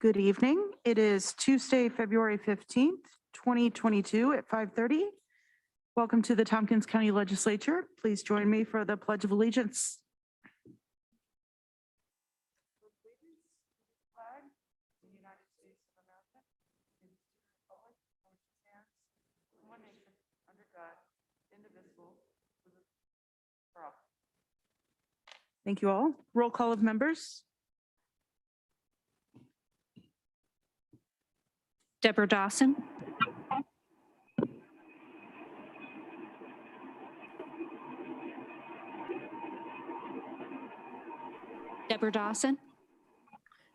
Good evening. It is Tuesday, February 15th, 2022 at 5:30. Welcome to the Tompkins County Legislature. Please join me for the Pledge of Allegiance. Thank you all. Roll call of members. Deborah Dawson. Deborah Dawson.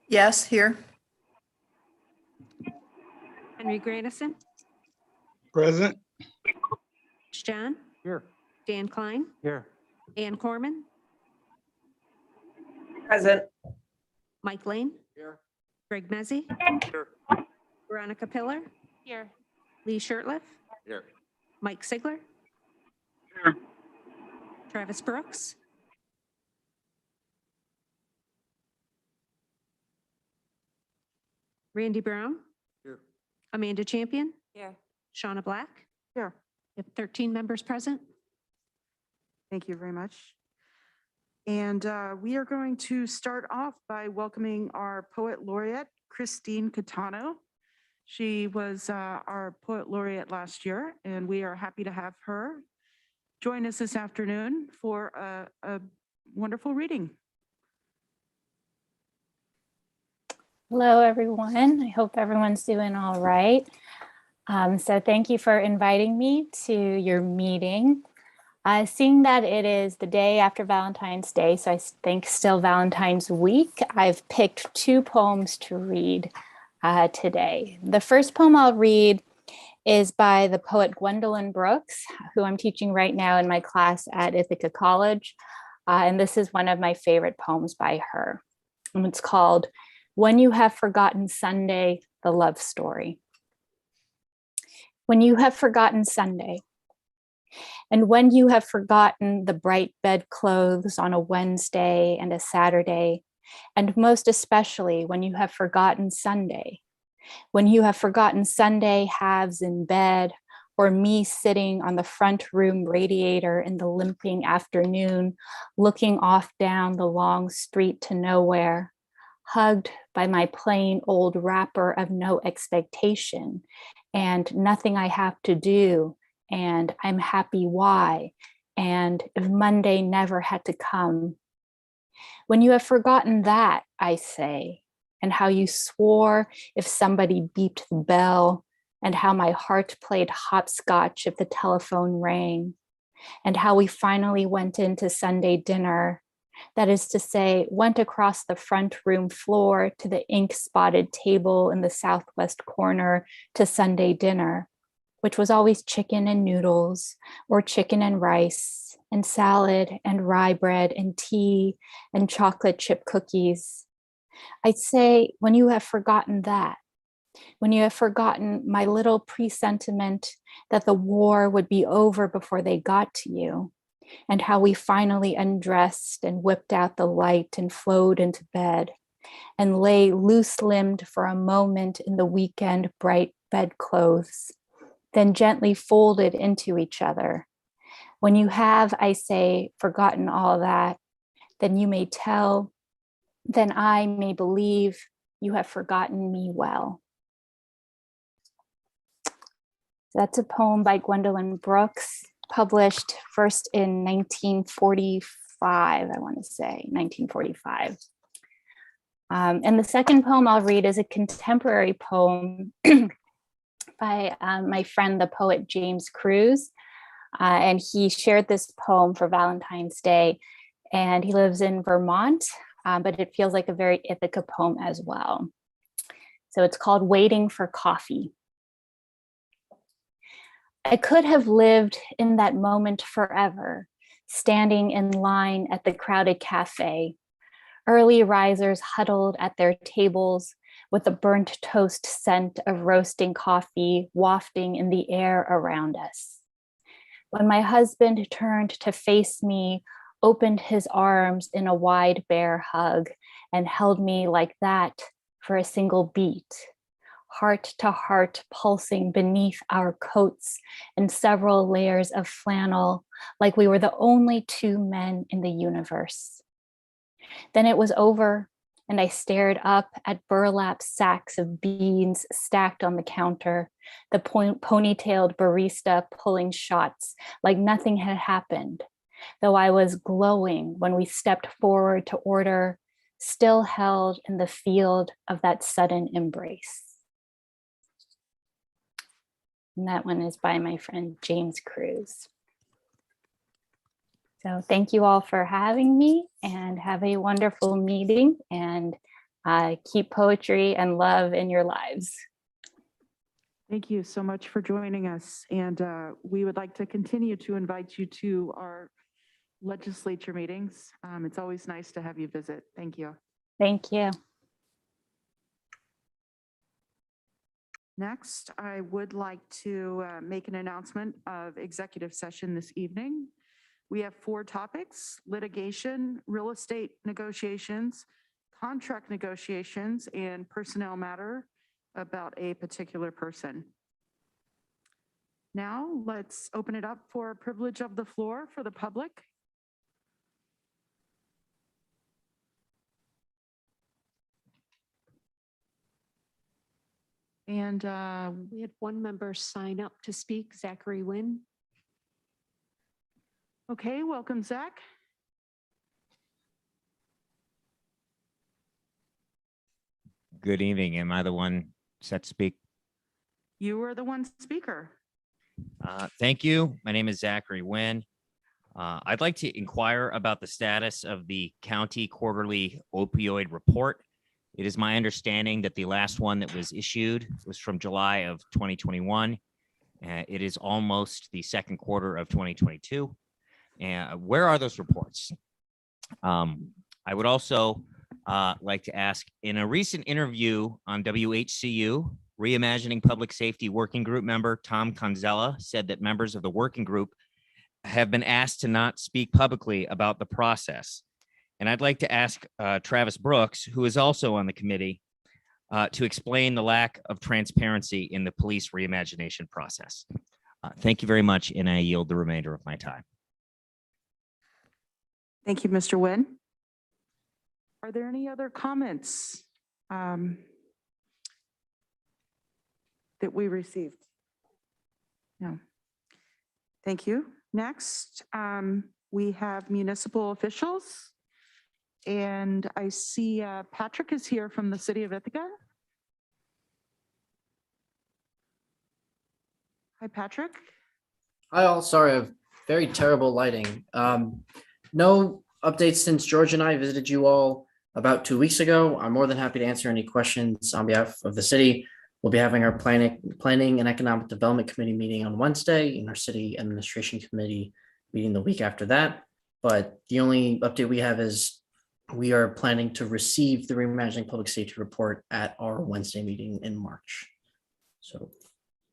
Yes, here. Henry Granison. Present. John. Here. Dan Klein. Here. Ann Corman. Present. Mike Lane. Here. Greg Mezzi. Here. Veronica Pillar. Here. Lee Shirtliff. Here. Mike Sigler. Here. Travis Brooks. Randy Brown. Here. Amanda Champion. Here. Shauna Black. Here. We have 13 members present. Thank you very much. And we are going to start off by welcoming our Poet Laureate, Christine Catano. She was our Poet Laureate last year, and we are happy to have her join us this afternoon for a wonderful reading. Hello, everyone. I hope everyone's doing all right. So thank you for inviting me to your meeting. Seeing that it is the day after Valentine's Day, so I think still Valentine's week, I've picked two poems to read today. The first poem I'll read is by the poet Gwendolyn Brooks, who I'm teaching right now in my class at Ithaca College. And this is one of my favorite poems by her. And it's called When You Have Forgotten Sunday, the Love Story. When you have forgotten Sunday, and when you have forgotten the bright bedclothes on a Wednesday and a Saturday, and most especially when you have forgotten Sunday, when you have forgotten Sunday halves in bed, or me sitting on the front room radiator in the limping afternoon, looking off down the long street to nowhere, hugged by my plain old wrapper of no expectation and nothing I have to do, and I'm happy why, and if Monday never had to come. When you have forgotten that, I say, and how you swore if somebody beeped the bell, and how my heart played hopscotch if the telephone rang, and how we finally went into Sunday dinner, that is to say, went across the front room floor to the ink-spotted table in the southwest corner to Sunday dinner, which was always chicken and noodles, or chicken and rice, and salad, and rye bread, and tea, and chocolate chip cookies. I'd say, when you have forgotten that, when you have forgotten my little presentiment that the war would be over before they got to you, and how we finally undressed and whipped out the light and flowed into bed, and lay loose-limbed for a moment in the weekend bright bedclothes, then gently folded into each other. When you have, I say, forgotten all that, then you may tell, then I may believe you have forgotten me well. That's a poem by Gwendolyn Brooks, published first in 1945, I want to say, 1945. And the second poem I'll read is a contemporary poem by my friend, the poet James Cruz. And he shared this poem for Valentine's Day, and he lives in Vermont, but it feels like a very Ithaca poem as well. So it's called Waiting for Coffee. I could have lived in that moment forever, standing in line at the crowded cafe, early risers huddled at their tables with the burnt toast scent of roasting coffee wafting in the air around us. When my husband turned to face me, opened his arms in a wide bear hug, and held me like that for a single beat, heart to heart pulsing beneath our coats and several layers of flannel, like we were the only two men in the universe. Then it was over, and I stared up at burlap sacks of beans stacked on the counter, the ponytailed barista pulling shots like nothing had happened, though I was glowing when we stepped forward to order, still held in the field of that sudden embrace. And that one is by my friend James Cruz. So thank you all for having me, and have a wonderful meeting, and keep poetry and love in your lives. Thank you so much for joining us. And we would like to continue to invite you to our legislature meetings. It's always nice to have you visit. Thank you. Thank you. Next, I would like to make an announcement of executive session this evening. We have 4 topics: litigation, real estate negotiations, contract negotiations, and personnel matter about a particular person. Now, let's open it up for privilege of the floor for the public. And We had one member sign up to speak, Zachary Wynn. okay, welcome, Zach. Good evening. Am I the one set to speak? You were the one speaker. Thank you. My name is Zachary Wynn. I'd like to inquire about the status of the county quarterly opioid report. It is my understanding that the last one that was issued was from July of 2021. It is almost the second quarter of 2022. Where are those reports? I would also like to ask, in a recent interview on WHCU, Reimagining Public Safety Working Group member Tom Conzella said that members of the working group have been asked to not speak publicly about the process. And I'd like to ask Travis Brooks, who is also on the committee, to explain the lack of transparency in the police reimagination process. Thank you very much, and I yield the remainder of my time. Thank you, Mr. Wynn. Are there any other comments that we received? No. Thank you. Next, we have municipal officials. And I see Patrick is here from the city of Ithaca. Hi, Patrick. Hi all, sorry, I have very terrible lighting. No updates since George and I visited you all about 2 weeks ago. I'm more than happy to answer any questions on behalf of the city. We'll be having our planning and economic development committee meeting on Wednesday, and our city administration committee meeting the week after that. But the only update we have is we are planning to receive the Reimagining Public Safety report at our Wednesday meeting in March. So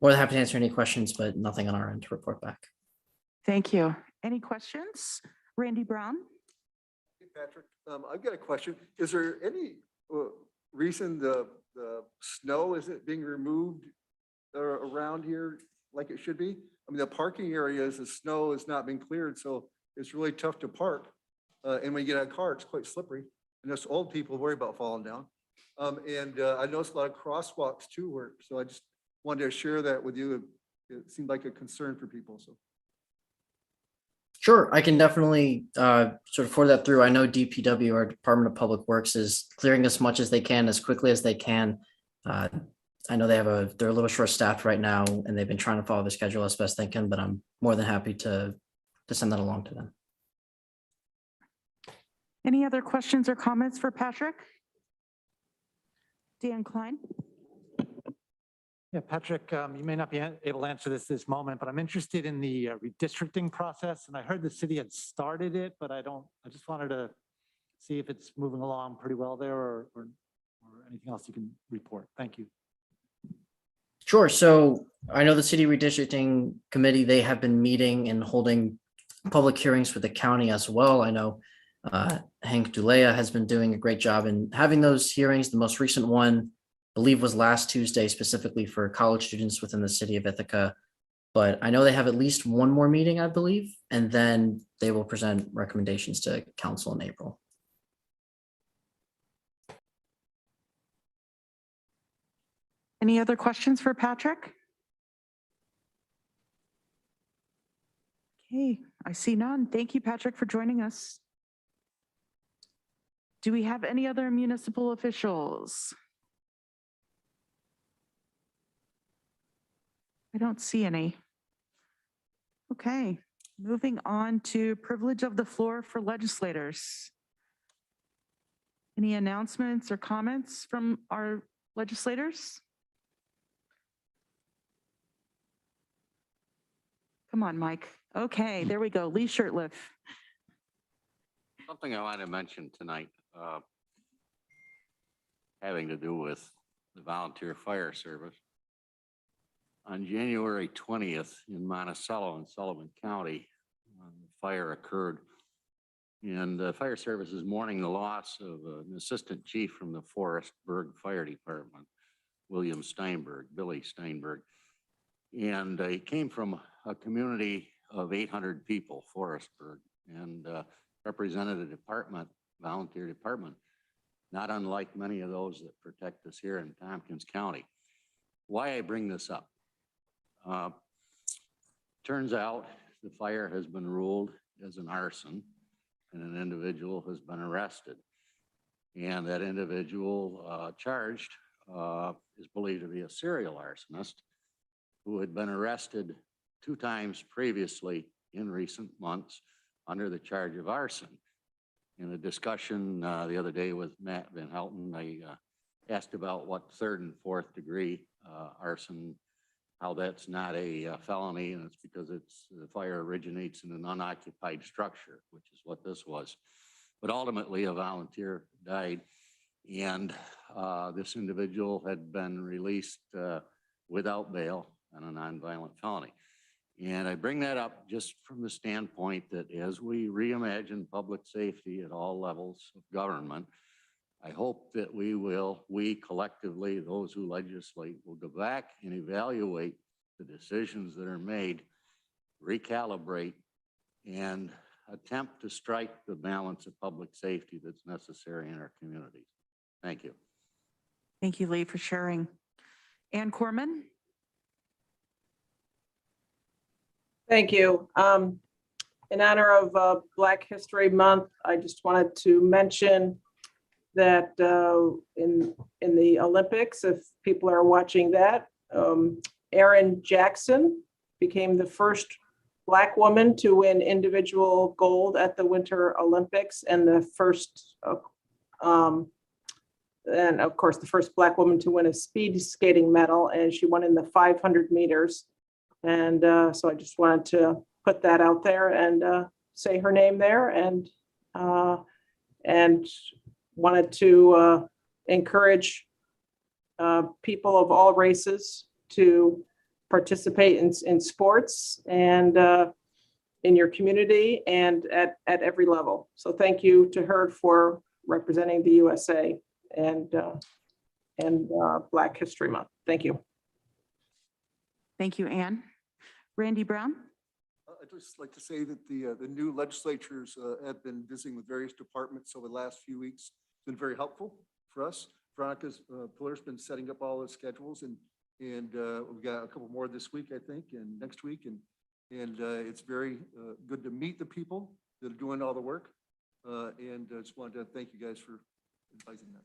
more than happy to answer any questions, but nothing on our end to report back. Thank you. Any questions? Randy Brown? Hey, Patrick, I've got a question. Is there any reason the snow isn't being removed around here like it should be? I mean, the parking areas, the snow is not being cleared, so it's really tough to park. And when you get out of a car, it's quite slippery. And us old people worry about falling down. I noticed a lot of crosswalks too work. So I just wanted to share that with you. It seemed like a concern for people. So. Sure, I can definitely sort of forward that through. I know DPW, our Department of Public Works, is clearing as much as they can, as quickly as they can. I know they're a little short staffed right now, and they've been trying to follow the schedule as best they can, but I'm more than happy to send that along to them. Any other questions or comments for Patrick? Dan Klein? Yeah, Patrick, you may not be able to answer this moment, but I'm interested in the redistricting process. And I heard the city had started it, but I just wanted to see if it's moving along pretty well there or anything else you can report. Thank you. Sure. So I know the city redistricting committee, they have been meeting and holding public hearings for the county as well. I know Hank Dulea has been doing a great job in having those hearings. The most recent one, I believe, was last Tuesday, specifically for college students within the city of Ithaca. But I know they have at least one more meeting, I believe, and then they will present recommendations to council in April. Any other questions for Patrick? Okay, I see none. Thank you, Patrick, for joining us. Do we have any other municipal officials? I don't see any. Okay, moving on to privilege of the floor for legislators. Any announcements or comments from our legislators? Come on, Mike. Okay, there we go. Lee Shirtliff. Something I want to mention tonight, having to do with the volunteer fire service. On January 20th in Monticello in Sullivan County, the fire occurred. And the fire service is mourning the loss of an assistant chief from the Forestburg Fire Department, Billy Steinberg. And he came from a community of 800 people, Forestburg, and represented a department, volunteer department, not unlike many of those that protect us here in Tompkins County. Why I bring this up? Turns out the fire has been ruled as an arson and an individual has been arrested. And that individual charged is believed to be a serial arsonist who had been arrested 2 times previously in recent months under the charge of arson. In a discussion the other day with Matt Van Houten, I asked about what 3rd and 4th degree arson, how that's not a felony, and it's because the fire originates in an unoccupied structure, which is what this was. But ultimately, a volunteer died, and this individual had been released without bail on a nonviolent felony. And I bring that up just from the standpoint that as we reimagine public safety at all levels of government, I hope that we collectively, those who legislate, will go back and evaluate the decisions that are made, recalibrate, and attempt to strike the balance of public safety that's necessary in our communities. Thank you. Thank you, Lee, for sharing. Ann Corman. Thank you. In honor of Black History Month, I just wanted to mention that in the Olympics, if people are watching that, Erin Jackson became the first Black woman to win individual gold at the Winter Olympics and the first, and of course, the first Black woman to win a speed skating medal, and she won in the 500 meters. And so I just wanted to put that out there and say her name there, and wanted to encourage people of all races to participate in sports and in your community and at every level. So thank you to her for representing the USA and Black History Month. Thank you. Thank you, Ann. Randy Brown. I'd just like to say that the new legislatures have been visiting with various departments over the last few weeks. It's been very helpful for us. Veronica's Pillar's been setting up all the schedules, and we've got a couple more this week, I think, and next week, and it's very good to meet the people that are doing all the work. And I just wanted to thank you guys for advising that.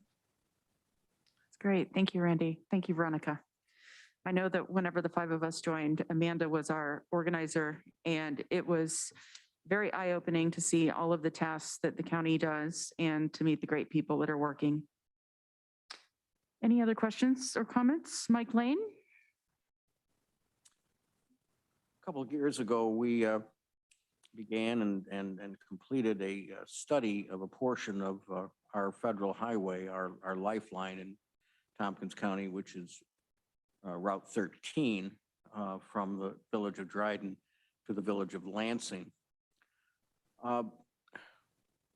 That's great. Thank you, Randy. Thank you, Veronica. I know that whenever the 5 of us joined, Amanda was our organizer, and it was very eye-opening to see all of the tasks that the county does and to meet the great people that are working. Any other questions or comments? Mike Lane? A couple of years ago, we began and completed a study of a portion of our federal highway, our lifeline in Tompkins County, which is Route 13 from the village of Dryden to the village of Lansing.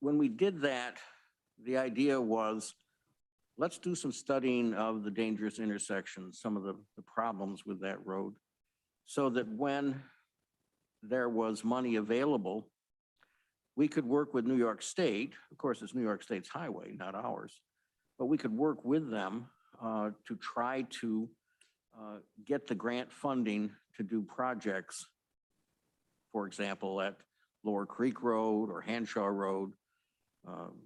when we did that, the idea was, let's do some studying of the dangerous intersections, some of the problems with that road, so that when there was money available, we could work with New York State. Of course, it's New York State's highway, not ours, but we could work with them to try to get the grant funding to do projects, for example, at Lower Creek Road or Hanshaw Road,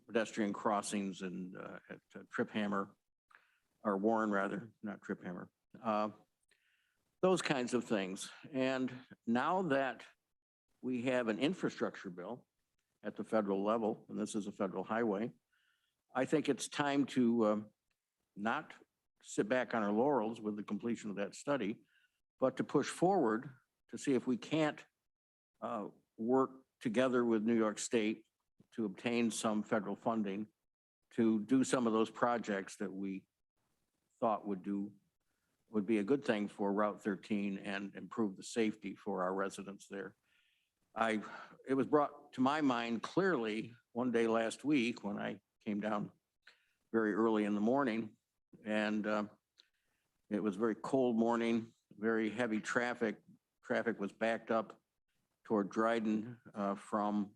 pedestrian crossings and at Trip Hammer, or Warren rather, not Trip Hammer. Those kinds of things. And now that we have an infrastructure bill at the federal level, and this is a federal highway, I think it's time to not sit back on our laurels with the completion of that study, but to push forward to see if we can't work together with New York State to obtain some federal funding to do some of those projects that we thought would be a good thing for Route 13 and improve the safety for our residents there. It was brought to my mind clearly one day last week when I came down very early in the morning, and it was a very cold morning, very heavy traffic. Traffic was backed up toward Dryden from,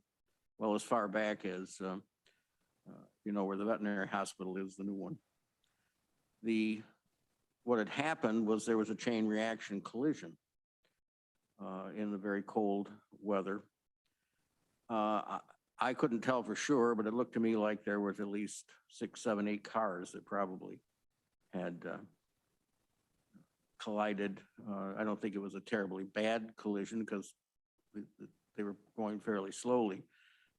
well, as far back as, where the veterinary hospital is, the new one. What had happened was there was a chain reaction collision in the very cold weather. I couldn't tell for sure, but it looked to me like there was at least 6, 7, 8 cars that probably had collided. I don't think it was a terribly bad collision because they were going fairly slowly.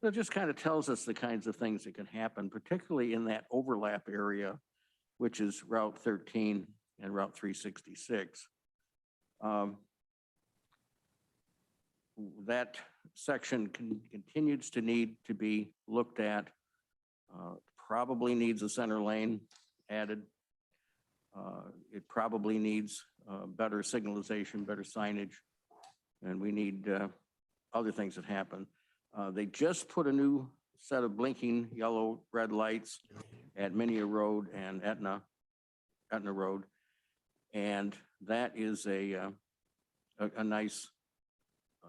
But it just kind of tells us the kinds of things that can happen, particularly in that overlap area, which is Route 13 and Route 366. That section continues to need to be looked at. Probably needs a center lane added. It probably needs better signalization, better signage, and we need other things that happen. They just put a new set of blinking yellow, red lights at Minia Road and Etna Road. And that is a nice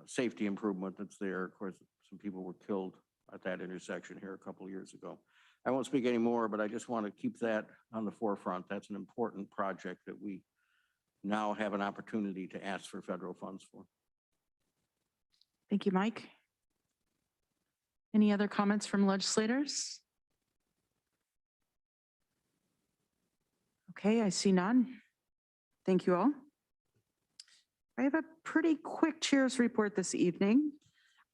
safety improvement that's there. Of course, some people were killed at that intersection here a couple of years ago. I won't speak anymore, but I just want to keep that on the forefront. That's an important project that we now have an opportunity to ask for federal funds for. Thank you, Mike. Any other comments from legislators? Okay, I see none. Thank you all. I have a pretty quick chair's report this evening.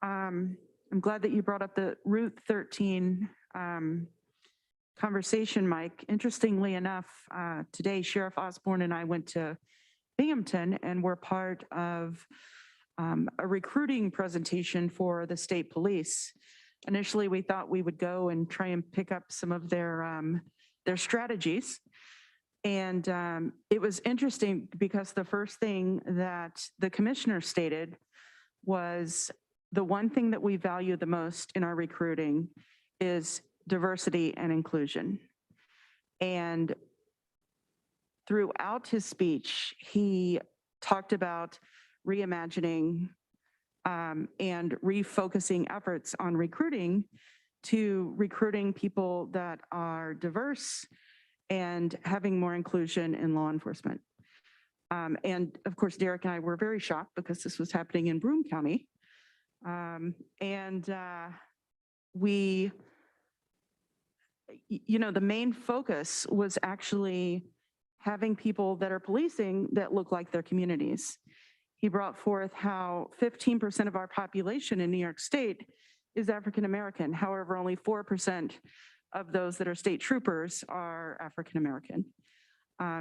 I'm glad that you brought up the Route 13 conversation, Mike. Interestingly enough, today Sheriff Osborne and I went to Binghamton and were part of a recruiting presentation for the state police. Initially, we thought we would go and try and pick up some of their strategies. And it was interesting because the first thing that the commissioner stated was the one thing that we value the most in our recruiting is diversity and inclusion. And throughout his speech, he talked about reimagining and refocusing efforts on recruiting to recruiting people that are diverse and having more inclusion in law enforcement. And of course, Derek and I were very shocked because this was happening in Broome County. The main focus was actually having people that are policing that look like their communities. He brought forth how 15% of our population in New York State is African American. However, only 4% of those that are state troopers are African American.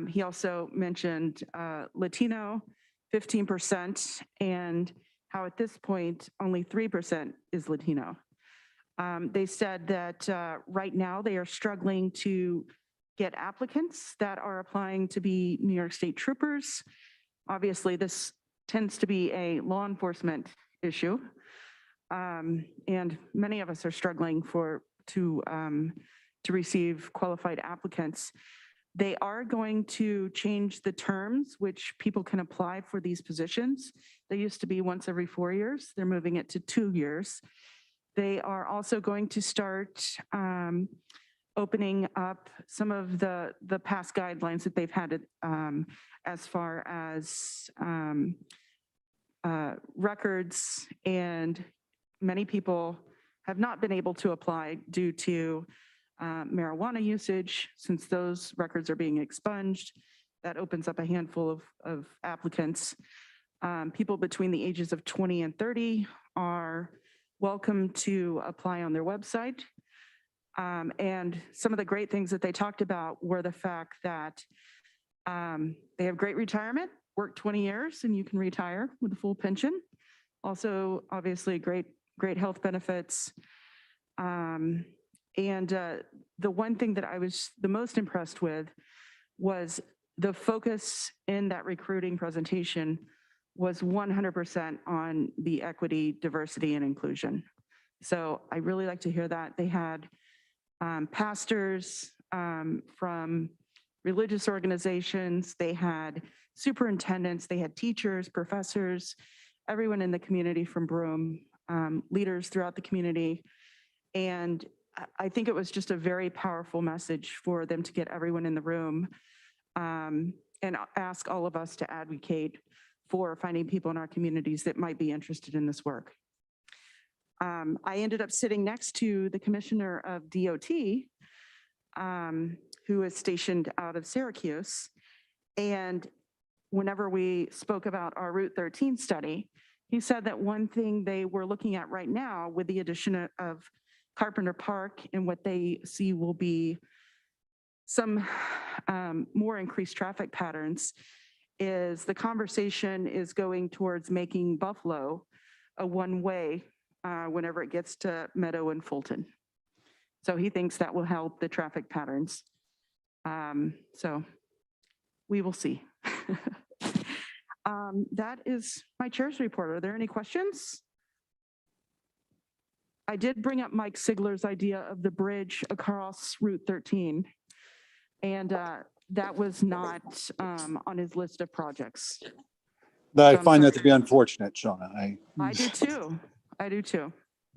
He also mentioned Latino, 15%, and how at this point, only 3% is Latino. They said that right now they are struggling to get applicants that are applying to be New York State troopers. Obviously, this tends to be a law enforcement issue. And many of us are struggling for to receive qualified applicants. They are going to change the terms which people can apply for these positions. They used to be once every 4 years. They're moving it to 2 years. They are also going to start opening up some of the past guidelines that they've had as far as records, and many people have not been able to apply due to marijuana usage. Since those records are being expunged, that opens up a handful of applicants. People between the ages of 20 and 30 are welcome to apply on their website. And some of the great things that they talked about were the fact that they have great retirement, work 20 years and you can retire with a full pension. Also, obviously, great health benefits. The one thing that I was the most impressed with was the focus in that recruiting presentation was 100% on the equity, diversity, and inclusion. So I really like to hear that. They had pastors from religious organizations, they had superintendents, they had teachers, professors, everyone in the community from Broome, leaders throughout the community. And I think it was just a very powerful message for them to get everyone in the room and ask all of us to advocate for finding people in our communities that might be interested in this work. I ended up sitting next to the commissioner of DOT, who is stationed out of Syracuse. And whenever we spoke about our Route 13 study, he said that one thing they were looking at right now with the addition of Carpenter Park and what they see will be some more increased traffic patterns is the conversation is going towards making Buffalo a one-way whenever it gets to Meadow and Fulton. So he thinks that will help the traffic patterns. So we will see. That is my chair's report. Are there any questions? I did bring up Mike Sigler's idea of the bridge across Route 13. And that was not on his list of projects. I So I'm find that sorry. to be unfortunate, Shauna. I do too. I do too.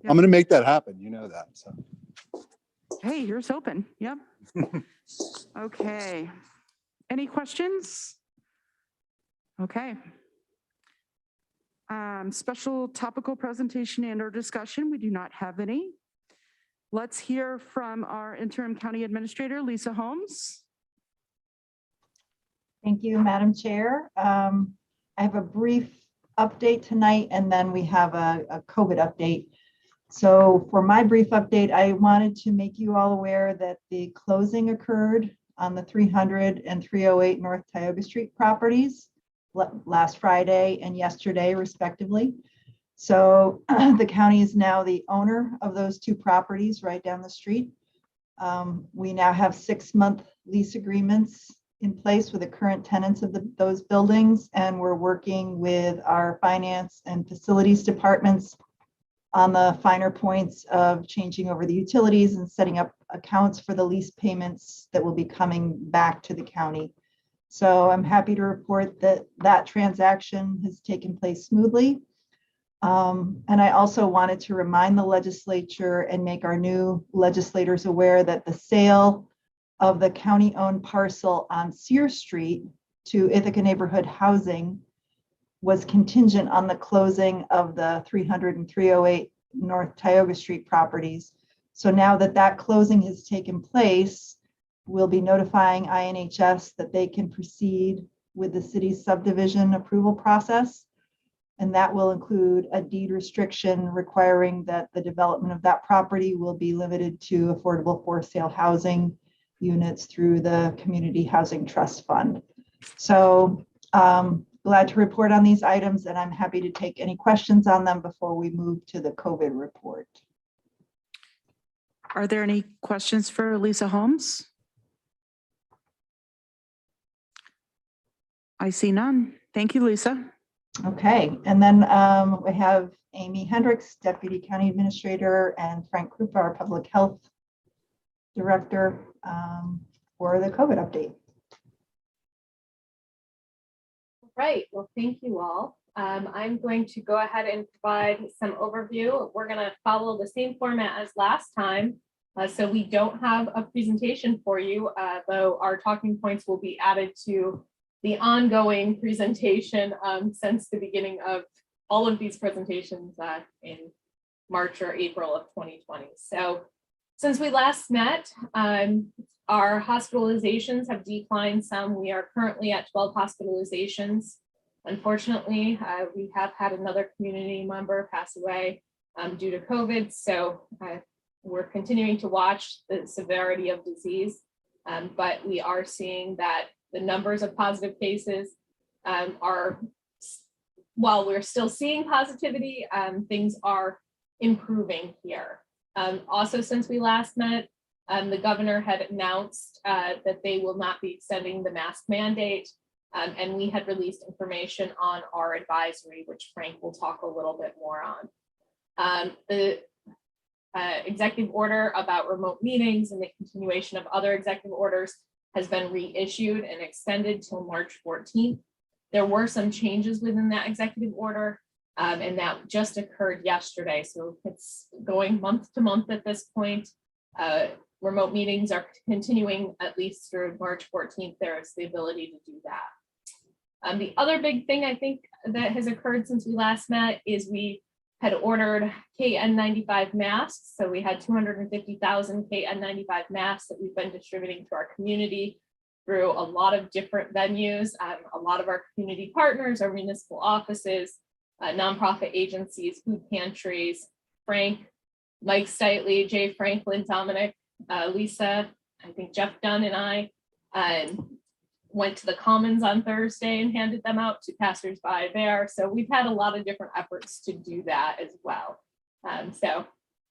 I'm going to make that happen. You know that. So. Hey, here's hoping. Yep. Okay. Any questions? Okay. Special topical presentation and or discussion. We do not have any. Let's hear from our interim county administrator, Lisa Holmes. Thank you, Madam Chair. I have a brief update tonight, and then we have a COVID update. So for my brief update, I wanted to make you all aware that the closing occurred on the 300 and 308 North Tioga Street properties last Friday and yesterday, respectively. So the county is now the owner of those two properties right down the street. We now have 6-month lease agreements in place with the current tenants of those buildings, and we're working with our finance and facilities departments on the finer points of changing over the utilities and setting up accounts for the lease payments that will be coming back to the county. So I'm happy to report that that transaction has taken place smoothly. And I also wanted to remind the legislature and make our new legislators aware that the sale of the county-owned parcel on Sear Street to Ithaca Neighborhood Housing was contingent on the closing of the 300 and 308 North Tioga Street properties. So now that that closing has taken place, we'll be notifying INHS that they can proceed with the city's subdivision approval process. And that will include a deed restriction requiring that the development of that property will be limited to affordable for sale housing units through the Community Housing Trust Fund. So glad to report on these items, and I'm happy to take any questions on them before we move to the COVID report. Are there any questions for Lisa Holmes? I see none. Thank you, Lisa. Okay, and then we have Amy Hendricks, Deputy County Administrator, and Frank Krupa, our Public Health Director for the COVID update. Right, well, thank you all. I'm going to go ahead and provide some overview. We're going to follow the same format as last time. So we don't have a presentation for you, though our talking points will be added to the ongoing presentation since the beginning of all of these presentations in March or April of 2020. So since we last met, our hospitalizations have declined some. We are currently at 12 hospitalizations. Unfortunately, we have had another community member pass away due to COVID. So we're continuing to watch the severity of disease, but we are seeing that the numbers of positive cases are, while we're still seeing positivity, things are improving here. Also, since we last met, the governor had announced that they will not be extending the mask mandate, and we had released information on our advisory, which Frank will talk a little bit more on. The executive order about remote meetings and the continuation of other executive orders has been reissued and extended till March 14th. There were some changes within that executive order, and that just occurred yesterday. So it's going month to month at this point. Remote meetings are continuing at least through March 14th. There is the ability to do that. The other big thing I think that has occurred since we last met is we had ordered KN95 masks. So we had 250,000 KN95 masks that we've been distributing to our community through a lot of different venues. A lot of our community partners, our municipal offices, nonprofit agencies, food pantries, Frank, Mike Steitley, Jay Franklin, Dominic, Lisa, I think Jeff Dunn and I went to the Commons on Thursday and handed them out to passersby there. So we've had a lot of different efforts to do that as well. So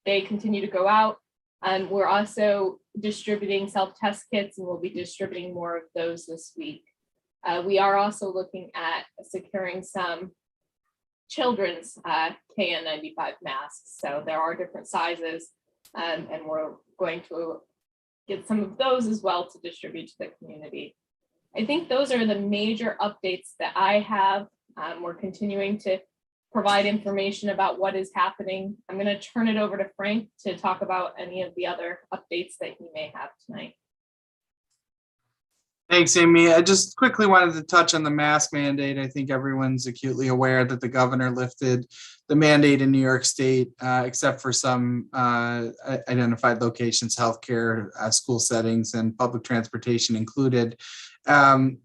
they continue to go out. We're also distributing self-test kits, and we'll be distributing more of those this week. We are also looking at securing some children's KN95 masks. So there are different sizes, and we're going to get some of those as well to distribute to the community. I think those are the major updates that I have. We're continuing to provide information about what is happening. I'm going to turn it over to Frank to talk about any of the other updates that he may have tonight. Thanks, Amy. I just quickly wanted to touch on the mask mandate. I think everyone's acutely aware that the governor lifted the mandate in New York State, except for some identified locations, healthcare, school settings, and public transportation included. And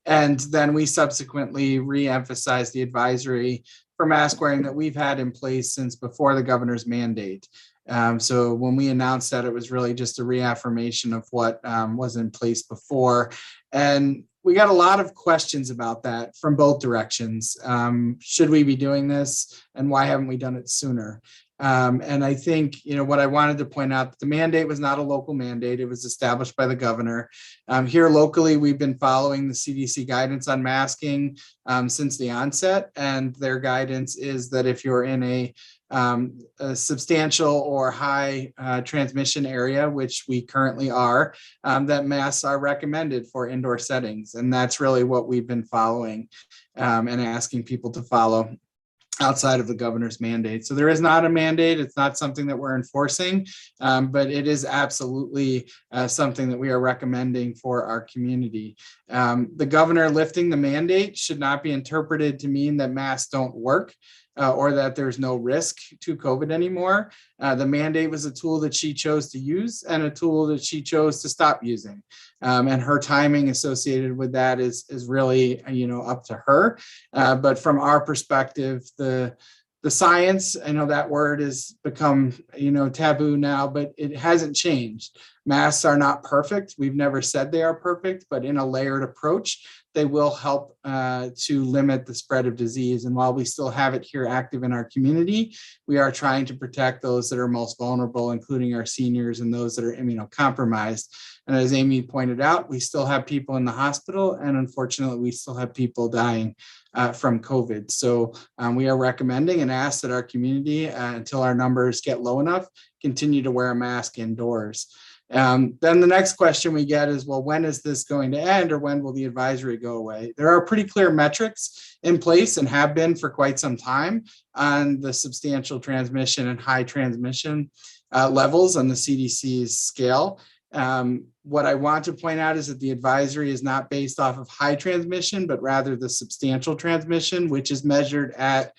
then we subsequently re-emphasized the advisory for mask wearing that we've had in place since before the governor's mandate. So when we announced that, it was really just a reaffirmation of what was in place before. And we got a lot of questions about that from both directions. Should we be doing this, and why haven't we done it sooner? And I think, what I wanted to point out, that the mandate was not a local mandate. It was established by the governor. Here locally, we've been following the CDC guidance on masking since the onset. And their guidance is that if you're in a substantial or high transmission area, which we currently are, that masks are recommended for indoor settings. And that's really what we've been following and asking people to follow outside of the governor's mandate. So there is not a mandate. It's not something that we're enforcing, but it is absolutely something that we are recommending for our community. The governor lifting the mandate should not be interpreted to mean that masks don't work or that there's no risk to COVID anymore. The mandate was a tool that she chose to use and a tool that she chose to stop using. And her timing associated with that is really, up to her. But from our perspective, the science, I know that word has become, taboo now, but it hasn't changed. Masks are not perfect. We've never said they are perfect, but in a layered approach, they will help to limit the spread of disease. And while we still have it here active in our community, we are trying to protect those that are most vulnerable, including our seniors and those that are immunocompromised. And as Amy pointed out, we still have people in the hospital, and unfortunately, we still have people dying from COVID. So we are recommending and ask that our community, until our numbers get low enough, continue to wear a mask indoors. Then the next question we get is, well, when is this going to end, or when will the advisory go away? There are pretty clear metrics in place and have been for quite some time on the substantial transmission and high transmission levels on the CDC's scale. What I want to point out is that the advisory is not based off of high transmission, but rather the substantial transmission, which is measured at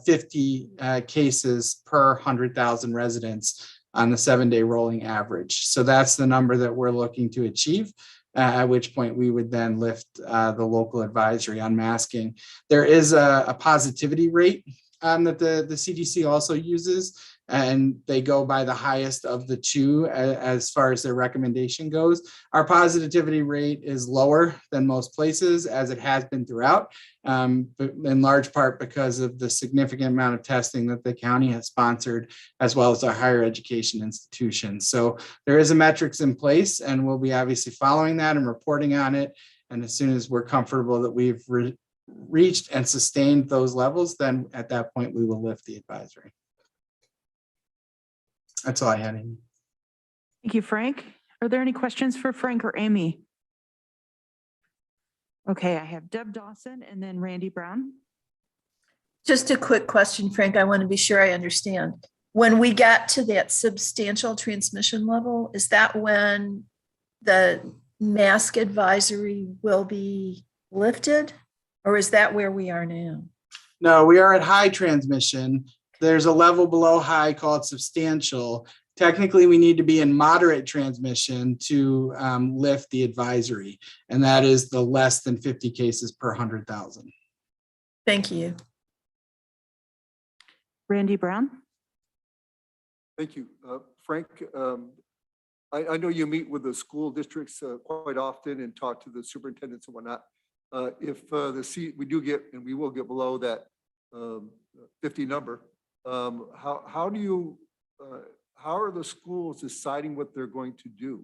50 cases per 100,000 residents on the 7-day rolling average. So that's the number that we're looking to achieve, at which point we would then lift the local advisory on masking. There is a positivity rate that the CDC also uses, and they go by the highest of the two as far as their recommendation goes. Our positivity rate is lower than most places, as it has been throughout, but in large part because of the significant amount of testing that the county has sponsored, as well as our higher education institutions. So there is a metrics in place, and we'll be obviously following that and reporting on it. And as soon as we're comfortable that we've reached and sustained those levels, then at that point we will lift the advisory. That's all I had. Amy. Thank you, Frank. Are there any questions for Frank or Amy? Okay, I have Deb Dawson and then Randy Brown. Just a quick question, Frank. I want to be sure I understand. When we get to that substantial transmission level, is that when the mask advisory will be lifted? Or is that where we are now? No, we are at high transmission. There's a level below high called substantial. Technically, we need to be in moderate transmission to lift the advisory, and that is the less than 50 cases per 100,000. Thank you. Randy Brown. Thank you. Frank, I know you meet with the school districts quite often and talk to the superintendents and whatnot. If we do get, and we will get below that 50 number, how are the schools deciding what they're going to do?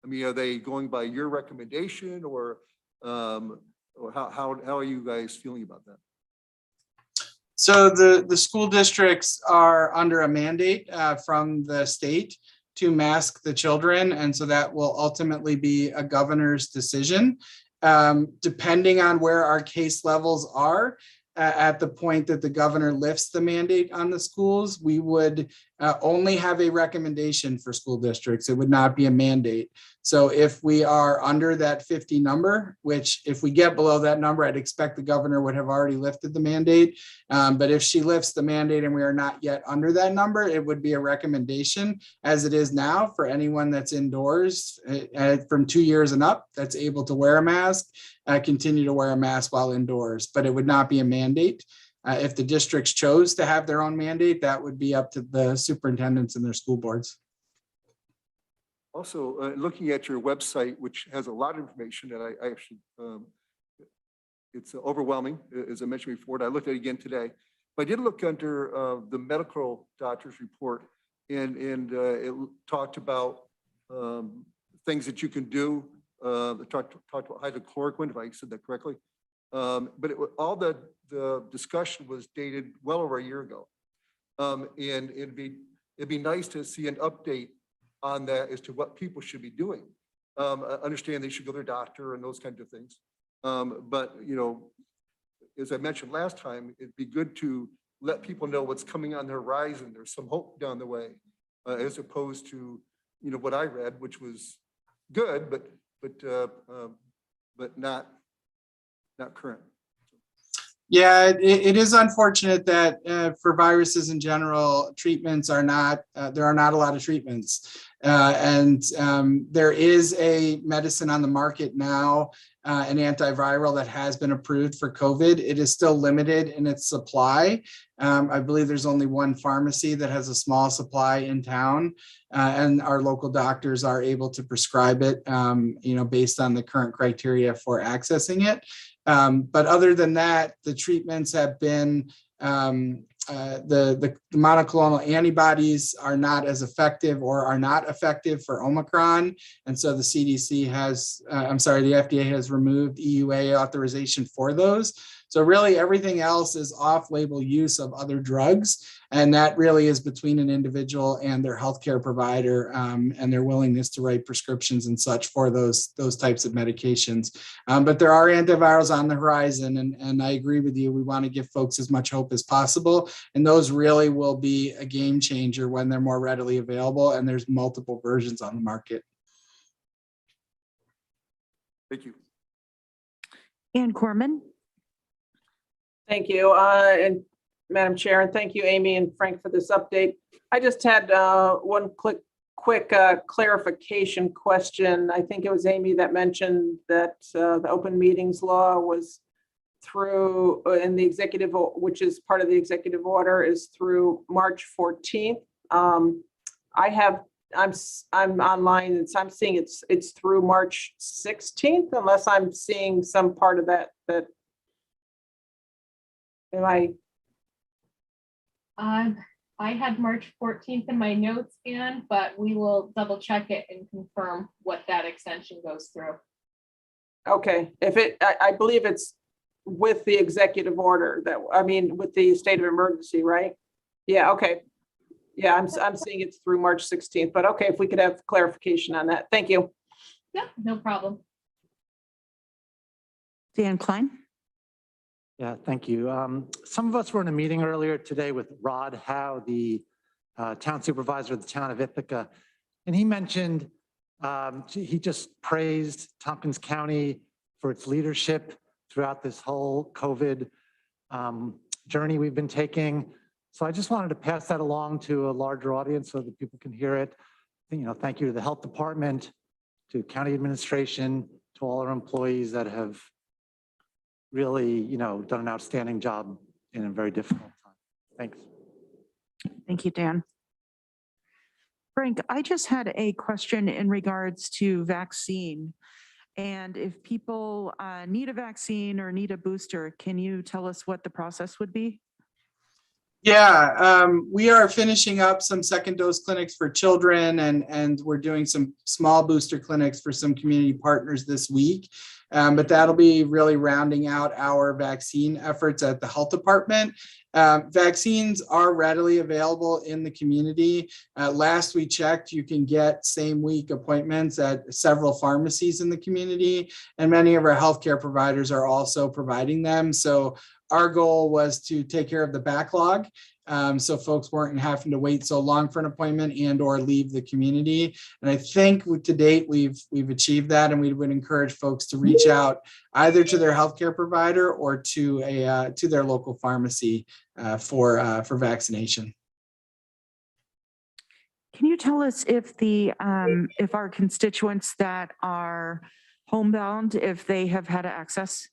I mean, are they going by your recommendation, or how are you guys feeling about that? So the school districts are under a mandate from the state to mask the children, and so that will ultimately be a governor's decision. Depending on where our case levels are, at the point that the governor lifts the mandate on the schools, we would only have a recommendation for school districts. It would not be a mandate. So if we are under that 50 number, which if we get below that number, I'd expect the governor would have already lifted the mandate. But if she lifts the mandate and we are not yet under that number, it would be a recommendation, as it is now, for anyone that's indoors from 2 years and up that's able to wear a mask, continue to wear a mask while indoors, but it would not be a mandate. If the districts chose to have their own mandate, that would be up to the superintendents and their school boards. Also, looking at your website, which has a lot of information that I actually, it's overwhelming, as I mentioned before, and I looked at it again today. But I did look under the medical doctor's report, and it talked about things that you can do. It talked about hydrochloroquine, if I said that correctly. But all the discussion was dated well over a year ago. And it'd be nice to see an update on that as to what people should be doing. I understand they should go to their doctor and those kinds of things. But, you know, as I mentioned last time, it'd be good to let people know what's coming on the horizon. There's some hope down the way, as opposed to, you know, what I read, which was good, but not current. Yeah, it is unfortunate that for viruses in general, treatments are not, there are not a lot of treatments. And there is a medicine on the market now, an antiviral that has been approved for COVID. It is still limited in its supply. I believe there's only one pharmacy that has a small supply in town, and our local doctors are able to prescribe it, you know, based on the current criteria for accessing it. But other than that, the treatments have been, the monoclonal antibodies are not as effective or are not effective for Omicron. And so the CDC has, the FDA has removed EUA authorization for those. So really everything else is off-label use of other drugs. And that really is between an individual and their healthcare provider and their willingness to write prescriptions and such for those types of medications. But there are antivirals on the horizon, and I agree with you. We want to give folks as much hope as possible. And those really will be a game changer when they're more readily available and there's multiple versions on the market. Thank you. Ann Corman. Thank you. And Madam Chair, and thank you, Amy and Frank, for this update. I just had one quick clarification question. I think it was Amy that mentioned that the open meetings law was through in the executive, which is part of the executive order, is through March 14th. I'm online and so I'm seeing it's through March 16th, unless I'm seeing some part of that am I? I had March 14th in my notes, Ann, but we will double check it and confirm what that extension goes through. Okay, I believe it's with the executive order with the state of emergency, right? Yeah, okay. Yeah, I'm seeing it's through March 16th, but okay, if we could have clarification on that. Thank you. Yeah, no problem. Dan Klein. Yeah, thank you. Some of us were in a meeting earlier today with Rod Howe, the town supervisor of the town of Ithaca, and he mentioned, he just praised Tompkins County for its leadership throughout this whole COVID journey we've been taking. So I just wanted to pass that along to a larger audience so that people can hear it. Thank you to the health department, to county administration, to all our employees that have really, done an outstanding job in a very difficult time. Thanks. Thank you, Dan. Frank, I just had a question in regards to vaccine. And if people need a vaccine or need a booster, can you tell us what the process would be? Yeah, we are finishing up some second dose clinics for children and we're doing some small booster clinics for some community partners this week. But that'll be really rounding out our vaccine efforts at the health department. Vaccines are readily available in the community. Last we checked, you can get same week appointments at several pharmacies in the community, and many of our healthcare providers are also providing them. So our goal was to take care of the backlog, so folks weren't having to wait so long for an appointment and or leave the community. And I think to date, we've achieved that, and we would encourage folks to reach out either to their healthcare provider or to their local pharmacy for vaccination. Can you tell us if if our constituents that are homebound, if they have had access?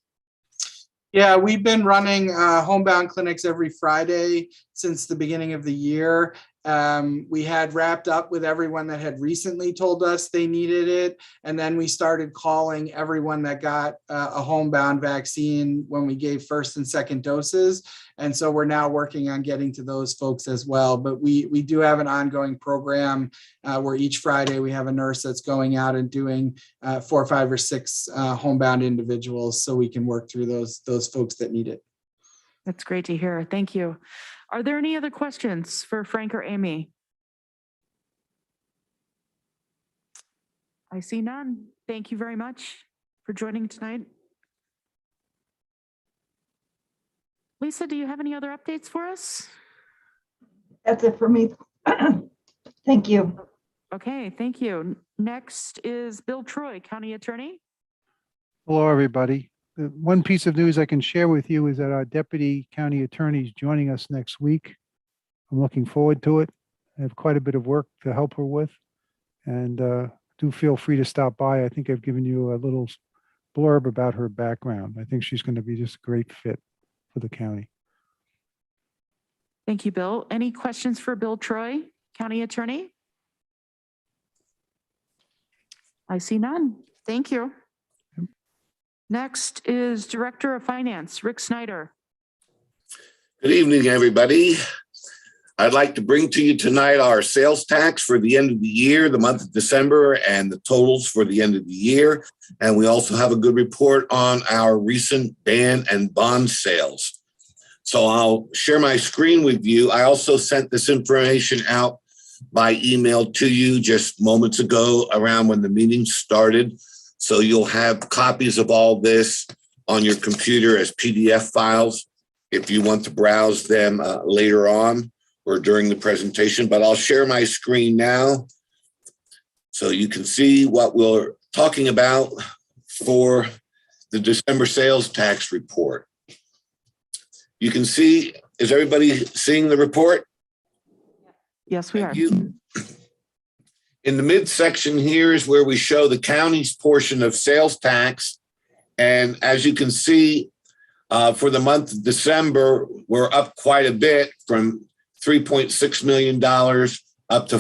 Yeah, we've been running homebound clinics every Friday since the beginning of the year. We had wrapped up with everyone that had recently told us they needed it. And then we started calling everyone that got a homebound vaccine when we gave first and second doses. And so we're now working on getting to those folks as well. But we do have an ongoing program where each Friday we have a nurse that's going out and doing 4, 5, or 6 homebound individuals so we can work through those folks that need it. That's great to hear. Thank you. Are there any other questions for Frank or Amy? I see none. Thank you very much for joining tonight. Lisa, do you have any other updates for us? That's it for me. Thank you. Okay, thank you. Next is Bill Troy, County Attorney. Hello, everybody. The one piece of news I can share with you is that our Deputy County Attorney is joining us next week. I'm looking forward to it. I have quite a bit of work to help her with. And do feel free to stop by. I think I've given you a little blurb about her background. I think she's going to be just a great fit for the county. Thank you, Bill. Any questions for Bill Troy, County Attorney? I see none. Thank you. Next is Director of Finance, Rick Snyder. Good evening, everybody. I'd like to bring to you tonight our sales tax for the end of the year, the month of December, and the totals for the end of the year. And we also have a good report on our recent ban and bond sales. So I'll share my screen with you. I also sent this information out by email to you just moments ago around when the meeting started. So you'll have copies of all this on your computer as PDF files if you want to browse them later on or during the presentation, but I'll share my screen now so you can see what we're talking about for the December sales tax report. You can see, is everybody seeing the report? Yes, we are. In the midsection here is where we show the county's portion of sales tax. And as you can see, for the month of December, we're up quite a bit from $3.6 million up to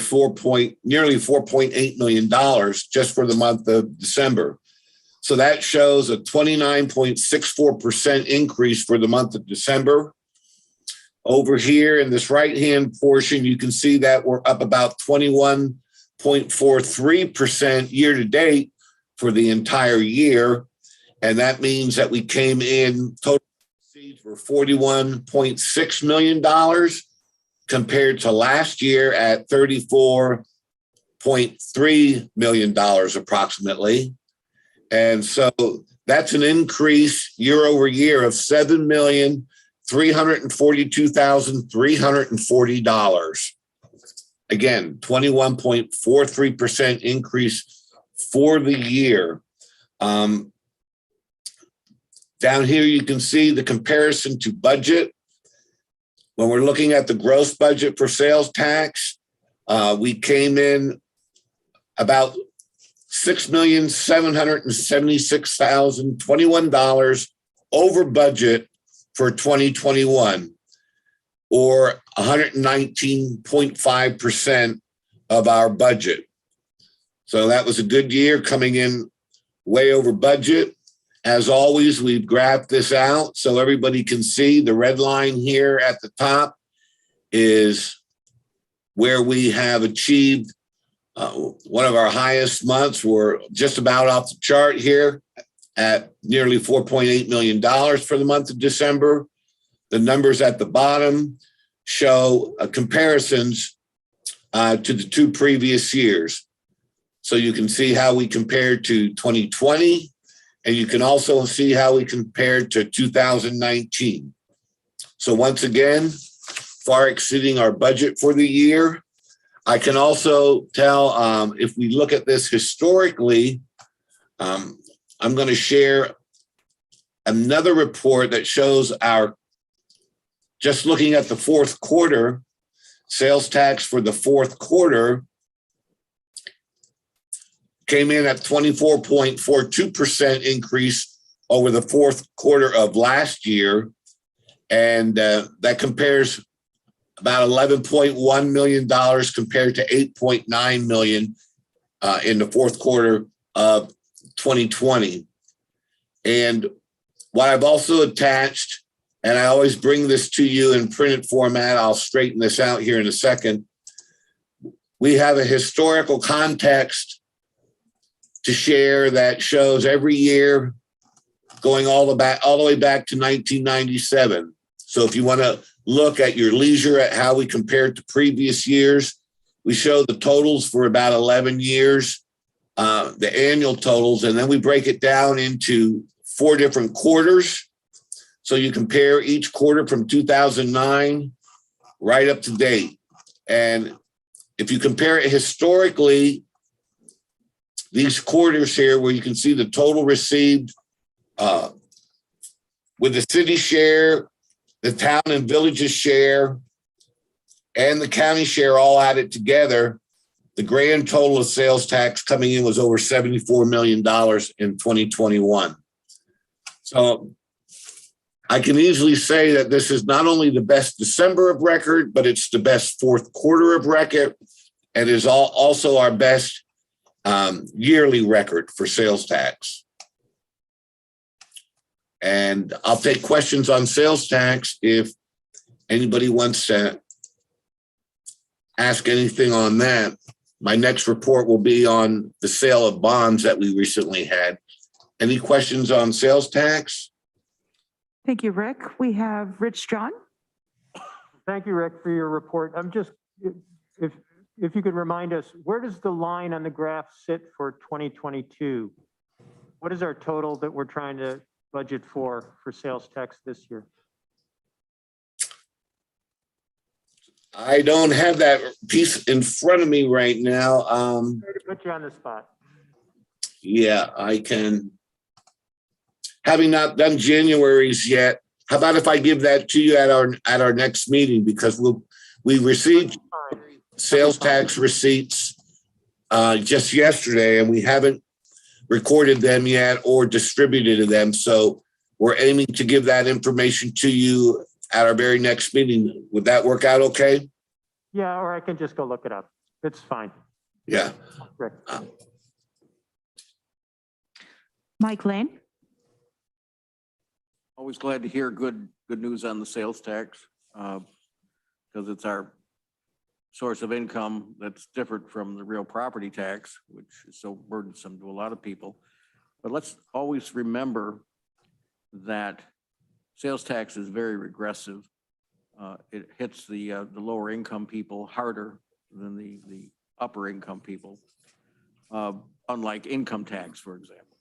nearly $4.8 million just for the month of December. So that shows a 29.64% increase for the month of December. Over here in this right-hand portion, you can see that we're up about 21.43% year-to-date for the entire year. And that means that we came in total receipts for $41.6 million compared to last year at $34.3 million approximately. And so that's an increase year over year of $7,342,340. Again, 21.43% increase for the year. Down here, you can see the comparison to budget. When we're looking at the gross budget for sales tax, we came in about $6,776,021 over budget for 2021, or 119.5% of our budget. So that was a good year, coming in way over budget. As always, we've graphed this out so everybody can see. The red line here at the top is where we have achieved one of our highest months. We're just about off the chart here at nearly $4.8 million for the month of December. The numbers at the bottom show comparisons to the two previous years. So you can see how we compared to 2020. And you can also see how we compared to 2019. So once again, far exceeding our budget for the year. I can also tell if we look at this historically, I'm going to share another report that shows just looking at the fourth quarter, sales tax for the fourth quarter came in at 24.42% increase over the fourth quarter of last year. And that compares about $11.1 million compared to $8.9 million in the fourth quarter of 2020. And what I've also attached, and I always bring this to you in printed format, I'll straighten this out here in a second. We have a historical context to share that shows every year going all the way back to 1997. So if you want to look at your leisure at how we compared to previous years, we show the totals for about 11 years, the annual totals, and then we break it down into 4 different quarters. So you compare each quarter from 2009 right up to date. And if you compare it historically, these quarters here where you can see the total received with the city share, the town and villages share, and the county share all added together, the grand total of sales tax coming in was over $74 million in 2021. So I can easily say that this is not only the best December of record, but it's the best fourth quarter of record, and is also our best yearly record for sales tax. And I'll take questions on sales tax if anybody wants to ask anything on that. My next report will be on the sale of bonds that we recently had. Any questions on sales tax? Thank you, Rick. We have Rich John. Thank you, Rick, for your report. I'm just, if you could remind us, where does the line on the graph sit for 2022? What is our total that we're trying to budget for sales tax this year? I don't have that piece in front of me right now. Sorry to put you on the spot. Yeah, I can. Having not done January's yet, how about if I give that to you at our next meeting, because we received sales tax receipts just yesterday, and we haven't recorded them yet or distributed them. So we're aiming to give that information to you at our very next meeting. Would that work out okay? Yeah, or I can just go look it up. It's fine. Yeah. Rick. Mike Lane. Always glad to hear good news on the sales tax, because it's our source of income that's different from the real property tax, which is so burdensome to a lot of people. But let's always remember that sales tax is very regressive. It hits the lower income people harder than the upper income people, unlike income tax, for example.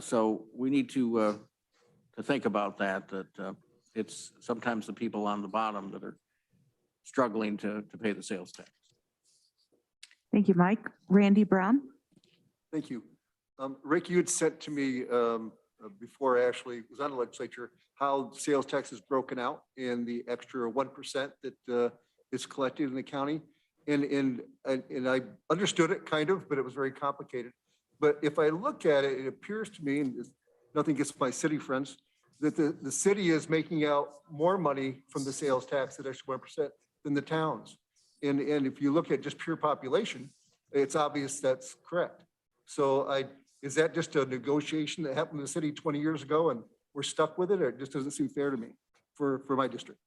So we need to think about that it's sometimes the people on the bottom that are struggling to pay the sales tax. Thank you, Mike. Randy Brown. Thank you. Rick, you had sent to me before I actually was on the legislature how sales tax is broken out and the extra 1% that is collected in the county. And I understood it kind of, but it was very complicated. But if I look at it, it appears to me, and nothing against my city friends, that the city is making out more money from the sales tax, that extra 1%, than the towns. And if you look at just pure population, it's obvious that's correct. So is that just a negotiation that happened in the city 20 years ago and we're stuck with it, or it just doesn't seem fair to me for my district?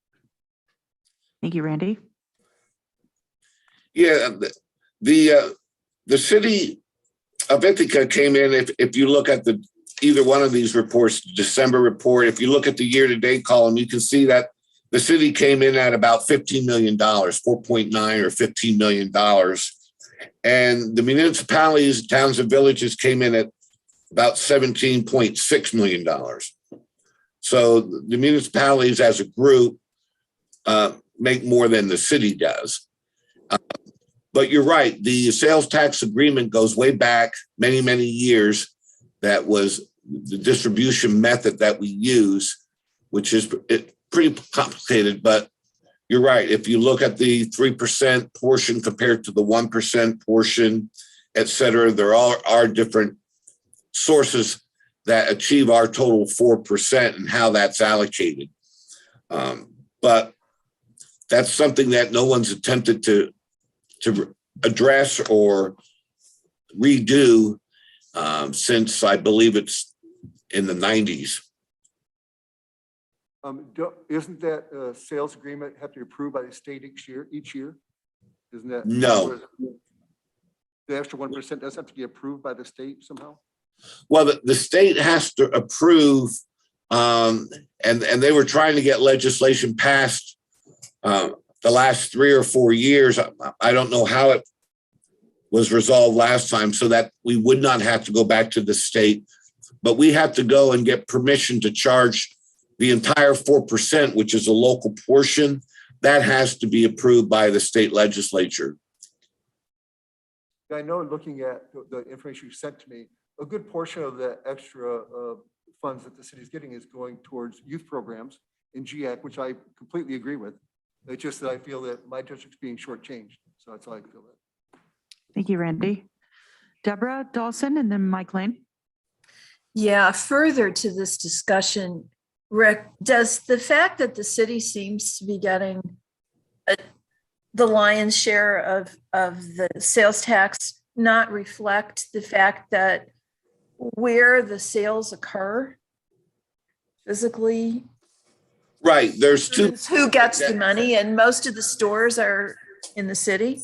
Thank you, Randy. Yeah, the city of Ithaca came in, if you look at either one of these reports, the December report, if you look at the year-to-date column, you can see that the city came in at about $15 million, 4.9 or $15 million. And the municipalities, towns and villages came in at about $17.6 million. So the municipalities as a group make more than the city does. But you're right, the sales tax agreement goes way back many, many years. That was the distribution method that we use, which is pretty complicated, but you're right. If you look at the 3% portion compared to the 1% portion, et cetera, there are different sources that achieve our total 4% and how that's allocated. But that's something that no one's attempted to address or redo since I believe it's in the 90s. Isn't that sales agreement have to be approved by the state each year? Isn't that? No. The extra 1% does have to be approved by the state somehow? Well, the state has to approve, and they were trying to get legislation passed the last 3 or 4 years. I don't know how it was resolved last time so that we would not have to go back to the state, but we have to go and get permission to charge the entire 4%, which is a local portion. That has to be approved by the state legislature. I know, looking at the information you sent to me, a good portion of the extra funds that the city is getting is going towards youth programs in GAC, which I completely agree with. It's just that I feel that my district's being shortchanged. So that's how I feel that. Thank you, Randy. Deborah Dawson and then Mike Lane. Yeah, further to this discussion, Rick, does the fact that the city seems to be getting the lion's share of the sales tax not reflect the fact that where the sales occur physically? Right, there's two. Who gets the money, and most of the stores are in the city?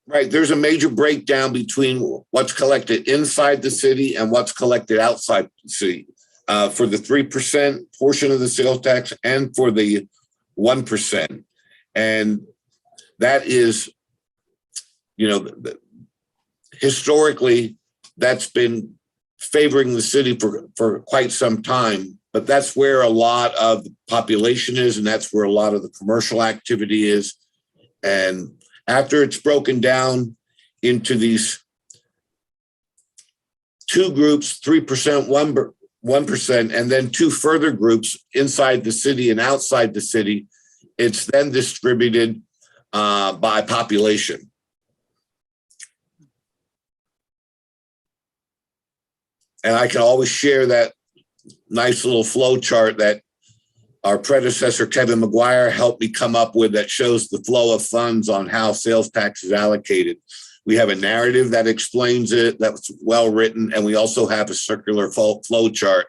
Right, there's a major breakdown between what's collected inside the city and what's collected outside the city. For the 3% portion of the sales tax and for the 1%. And that is, historically, that's been favoring the city for quite some time, but that's where a lot of the population is, and that's where a lot of the commercial activity is. And after it's broken down into these two groups, 3%, 1%, and then two further groups inside the city and outside the city, it's then distributed by population. And I can always share that nice little flow chart that our predecessor, Kevin McGuire, helped me come up with that shows the flow of funds on how sales tax is allocated. We have a narrative that explains it, that's well written, and we also have a circular flow chart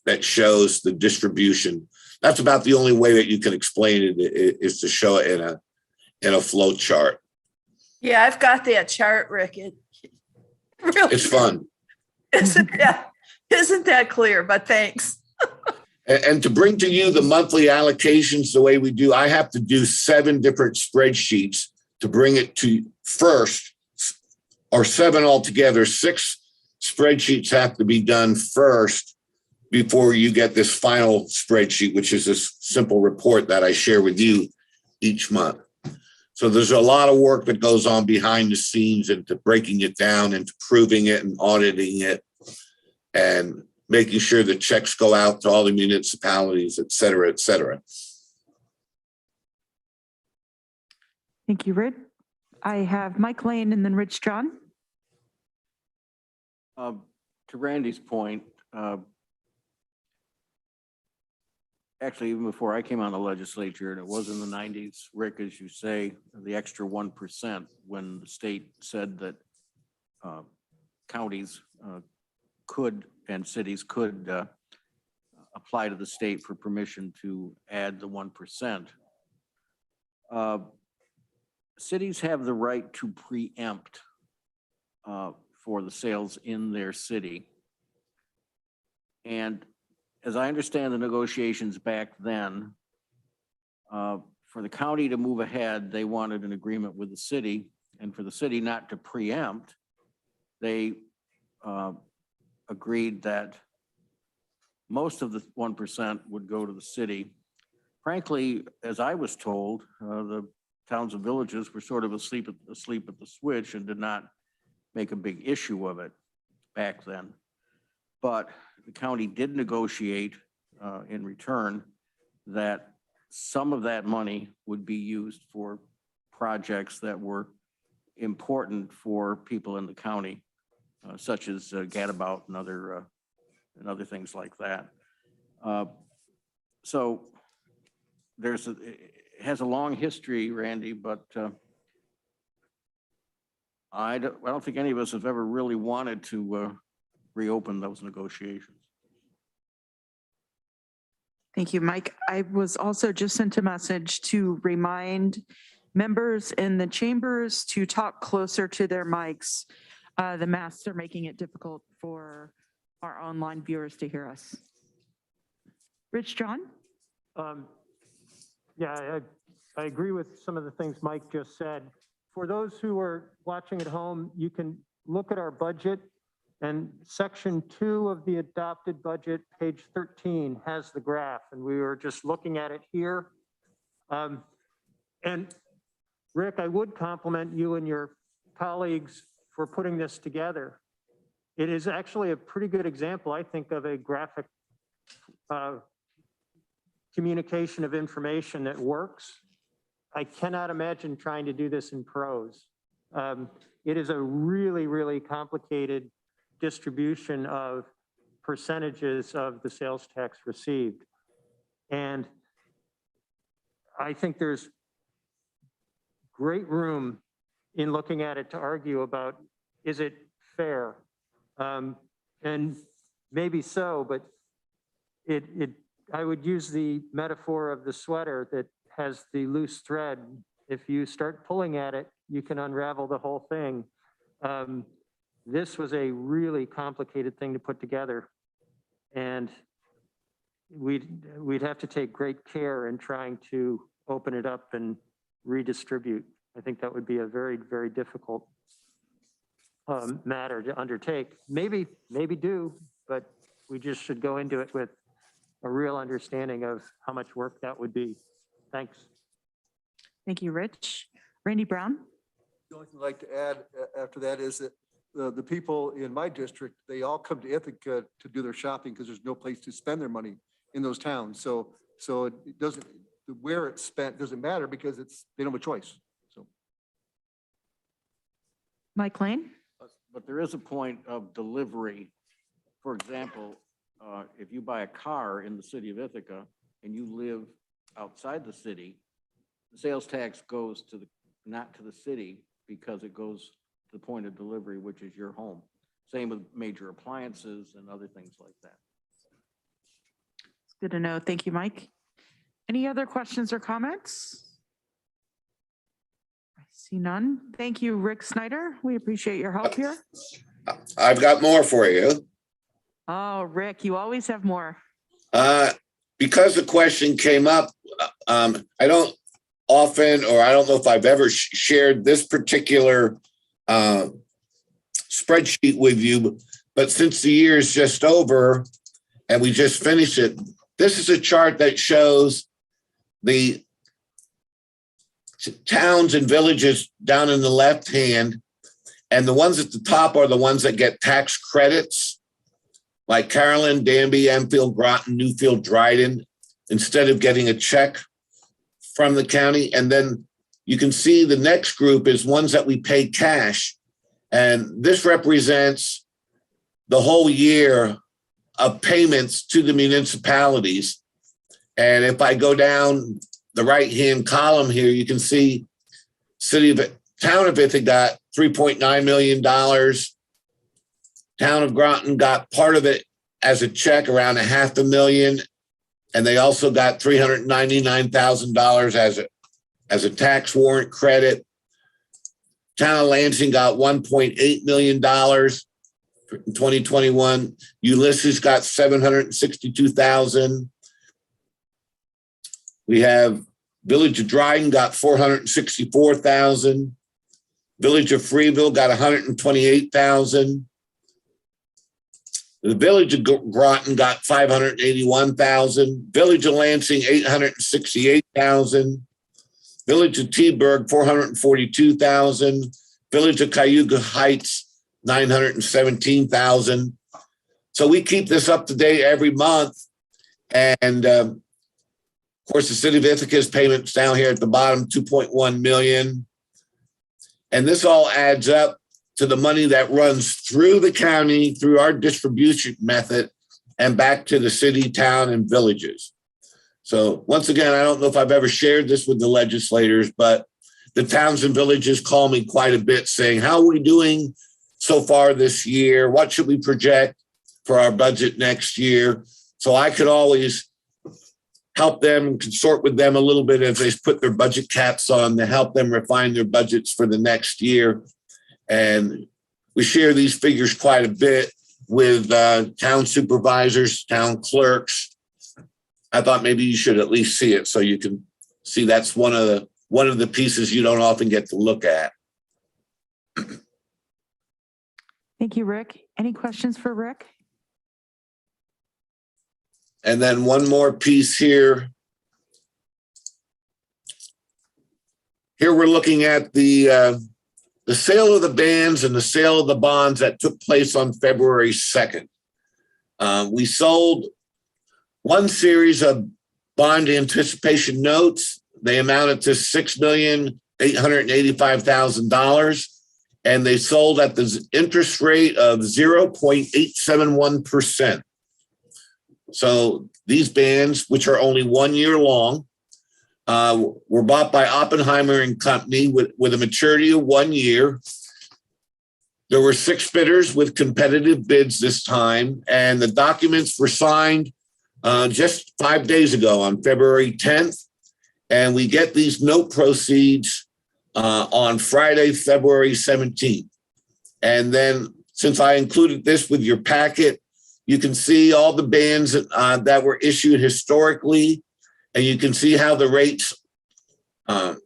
that shows the distribution. That's about the only way that you can explain it, is to show it in a flow chart. Yeah, I've got that chart, Rick. Really, it's fun. Isn't that clear? But thanks. And to bring to you the monthly allocations the way we do, I have to do 7 different spreadsheets to bring it to first, or 7 altogether. 6 spreadsheets have to be done first before you get this final spreadsheet, which is this simple report that I share with you each month. So there's a lot of work that goes on behind the scenes into breaking it down and proving it and auditing it and making sure the checks go out to all the municipalities, et cetera, et cetera. Thank you, Rid. I have Mike Lane and then Rich John. To Randy's point, actually, even before I came on the legislature, and it was in the 90s, Rick, as you say, the extra 1% when the state said that counties could and cities could apply to the state for permission to add the 1%. Cities have the right to preempt for the sales in their city. And as I understand the negotiations back then, for the county to move ahead, they wanted an agreement with the city, and for the city not to preempt, they agreed that most of the 1% would go to the city. Frankly, as I was told, the towns and villages were sort of asleep at the switch and did not make a big issue of it back then. But the county did negotiate in return that some of that money would be used for projects that were important for people in the county, such as Gadabout and other things like that. So it has a long history, Randy, but I don't think any of us have ever really wanted to reopen those negotiations. Thank you, Mike. I was also just sent a message to remind members in the chambers to talk closer to their mics. The masks are making it difficult for our online viewers to hear us. Rich John? Yeah, I agree with some of the things Mike just said. For those who are watching at home, you can look at our budget, and section 2 of the adopted budget, page 13, has the graph, and we were just looking at it here. And Rick, I would compliment you and your colleagues for putting this together. It is actually a pretty good example, I think, of a graphic communication of information that works. I cannot imagine trying to do this in prose. It is a really, really complicated distribution of percentages of the sales tax received. And I think there's great room in looking at it to argue about, is it fair? And maybe so, but I would use the metaphor of the sweater that has the loose thread if you start pulling at it, you can unravel the whole thing. This was a really complicated thing to put together. And we'd have to take great care in trying to open it up and redistribute. I think that would be a very, very difficult matter to undertake. Maybe do, but we just should go into it with a real understanding of how much work that would be. Thanks. Thank you, Rich. Randy Brown? The only thing I'd like to add after that is that the people in my district, they all come to Ithaca to do their shopping because there's no place to spend their money in those towns. So it doesn't, where it's spent doesn't matter because they don't have a choice. So. Mike Klein? But there is a point of delivery. For example, if you buy a car in the city of Ithaca and you live outside the city, the sales tax goes to not to the city because it goes to the point of delivery, which is your home. Same with major appliances and other things like that. It's good to know. Thank you, Mike. Any other questions or comments? I see none. Thank you, Rick Snyder. We appreciate your help here. I've got more for you. Oh, Rick, you always have more. Because the question came up, I don't often, or I don't know if I've ever shared this particular spreadsheet with you, but since the year is just over and we just finished it, this is a chart that shows the towns and villages down in the left hand, and the ones at the top are the ones that get tax credits, like Carolyn, Danby, Enfield, Groton, Newfield, Dryden, instead of getting a check from the county. And then you can see the next group is ones that we pay cash. And this represents the whole year of payments to the municipalities. And if I go down the right-hand column here, you can see town of Ithaca got $3.9 million. Town of Groton got part of it as a check, around $500,000. And they also got $399,000 as a tax warrant credit. Town of Lansing got $1.8 million in 2021. Ulysses got $762,000. We have Village of Dryden got $464,000. Village of Freeville got $128,000. The Village of Groton got $581,000. Village of Lansing, $868,000. Village of Teaburg, $442,000. Village of Cayuga Heights, $917,000. So we keep this up to date every month. And of course, the city of Ithaca's payments down here at the bottom, $2.1 million. And this all adds up to the money that runs through the county, through our distribution method, and back to the city, town, and villages. So once again, I don't know if I've ever shared this with the legislators, but the towns and villages call me quite a bit saying, how are we doing so far this year? What should we project for our budget next year? So I could always help them and consort with them a little bit as they put their budget caps on to help them refine their budgets for the next year. And we share these figures quite a bit with town supervisors, town clerks. I thought maybe you should at least see it so you can see that's one of the pieces you don't often get to look at. Thank you, Rick. Any questions for Rick? And then one more piece here. Here we're looking at the sale of the bands and the sale of the bonds that took place on February 2nd. We sold one series of bond anticipation notes. They amounted to $6,885,000, and they sold at the interest rate of 0.871%. So these bands, which are only 1 year long, were bought by Oppenheimer and Company with a maturity of 1 year. There were 6 bidders with competitive bids this time, and the documents were signed just 5 days ago on February 10th. And we get these note proceeds on Friday, February 17th. And then since I included this with your packet, you can see all the bans that were issued historically, and you can see how the rates, how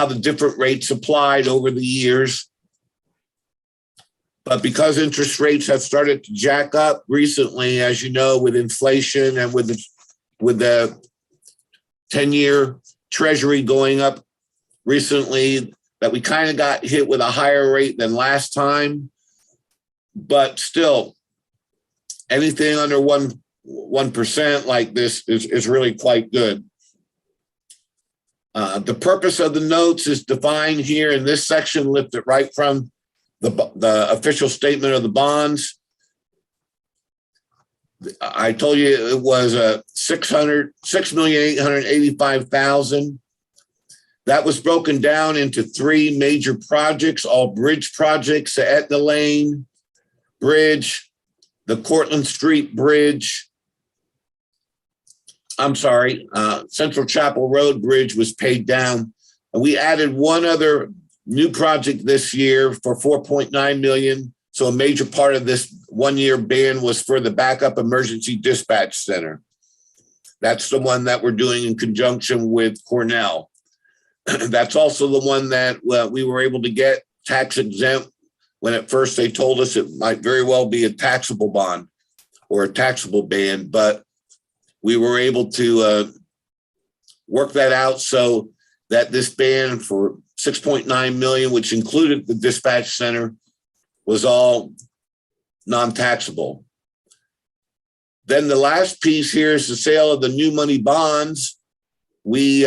the different rates applied over the years. But because interest rates have started to jack up recently, as you know, with inflation and with the 10-year Treasury going up recently, that we kind of got hit with a higher rate than last time. But still, anything under 1% like this is really quite good. The purpose of the notes is defined here in this section, lifted right from the official statement of the bonds. I told you it was $6,885,000. That was broken down into 3 major projects, all bridge projects: the Etna Lane Bridge, the Cortlandt Street Bridge. Central Chapel Road Bridge was paid down. And we added one other new project this year for $4.9 million. So a major part of this one-year ban was for the Backup Emergency Dispatch Center. That's the one that we're doing in conjunction with Cornell. That's also the one that we were able to get tax exempt when at first they told us it might very well be a taxable bond or a taxable ban, but we were able to work that out so that this ban for $6.9 million, which included the dispatch center, was all non-taxable. Then the last piece here is the sale of the new money bonds. We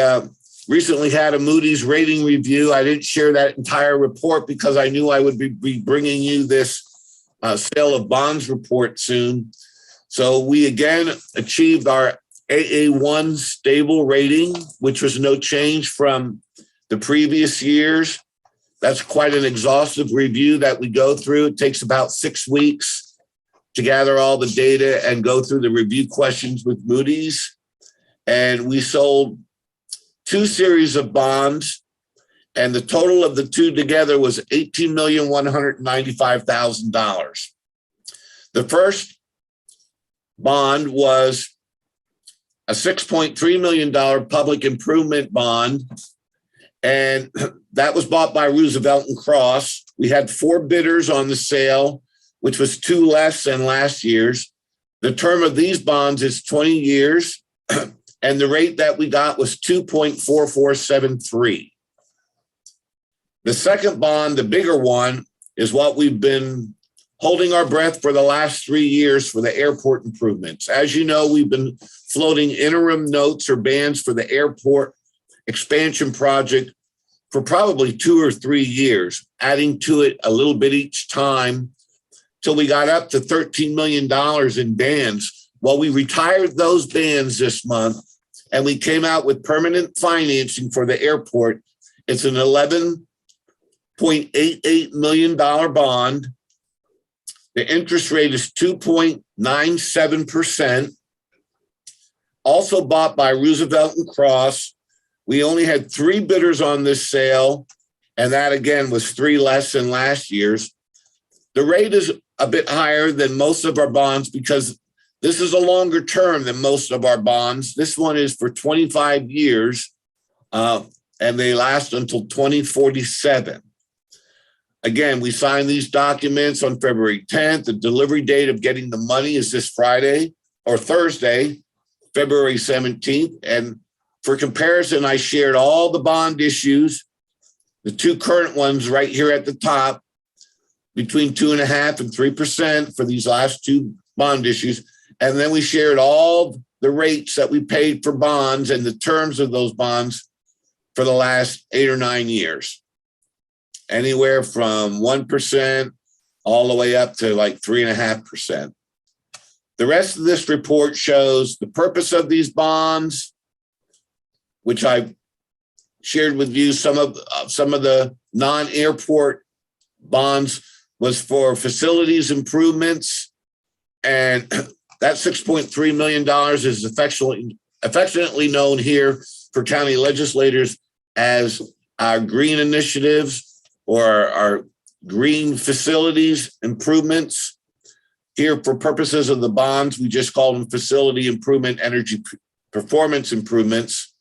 recently had a Moody's rating review. I didn't share that entire report because I knew I would be bringing you this sale of bonds report soon. So we again achieved our AA1 stable rating, which was no change from the previous years. That's quite an exhaustive review that we go through. It takes about 6 weeks to gather all the data and go through the review questions with Moody's. And we sold 2 series of bonds, and the total of the 2 together was $18,195,000. The first bond was a $6.3 million public improvement bond, and that was bought by Roosevelt and Cross. We had 4 bidders on the sale, which was 2 less than last year's. The term of these bonds is 20 years, and the rate that we got was 2.4473. The second bond, the bigger one, is what we've been holding our breath for the last 3 years for the airport improvements. As you know, we've been floating interim notes or bans for the airport expansion project for probably 2 or 3 years, adding to it a little bit each time till we got up to $13 million in bans. Well, we retired those bans this month, and we came out with permanent financing for the airport. It's an $11.88 million bond. The interest rate is 2.97%. Also bought by Roosevelt and Cross. We only had 3 bidders on this sale, and that again was 3 less than last year's. The rate is a bit higher than most of our bonds because this is a longer term than most of our bonds. This one is for 25 years, and they last until 2047. Again, we signed these documents on February 10th. The delivery date of getting the money is this Friday or Thursday, February 17th. And for comparison, I shared all the bond issues, the 2 current ones right here at the top, between 2.5% and 3% for these last 2 bond issues. And then we shared all the rates that we paid for bonds and the terms of those bonds for the last 8 or 9 years. Anywhere from 1% all the way up to like 3.5%. The rest of this report shows the purpose of these bonds, which I shared with you. Some of the non-airport bonds was for facilities improvements, and that $6.3 million is affectionately known here for county legislators as our green initiatives or our green facilities improvements. Here, for purposes of the bonds, we just call them facility improvement, energy performance improvements.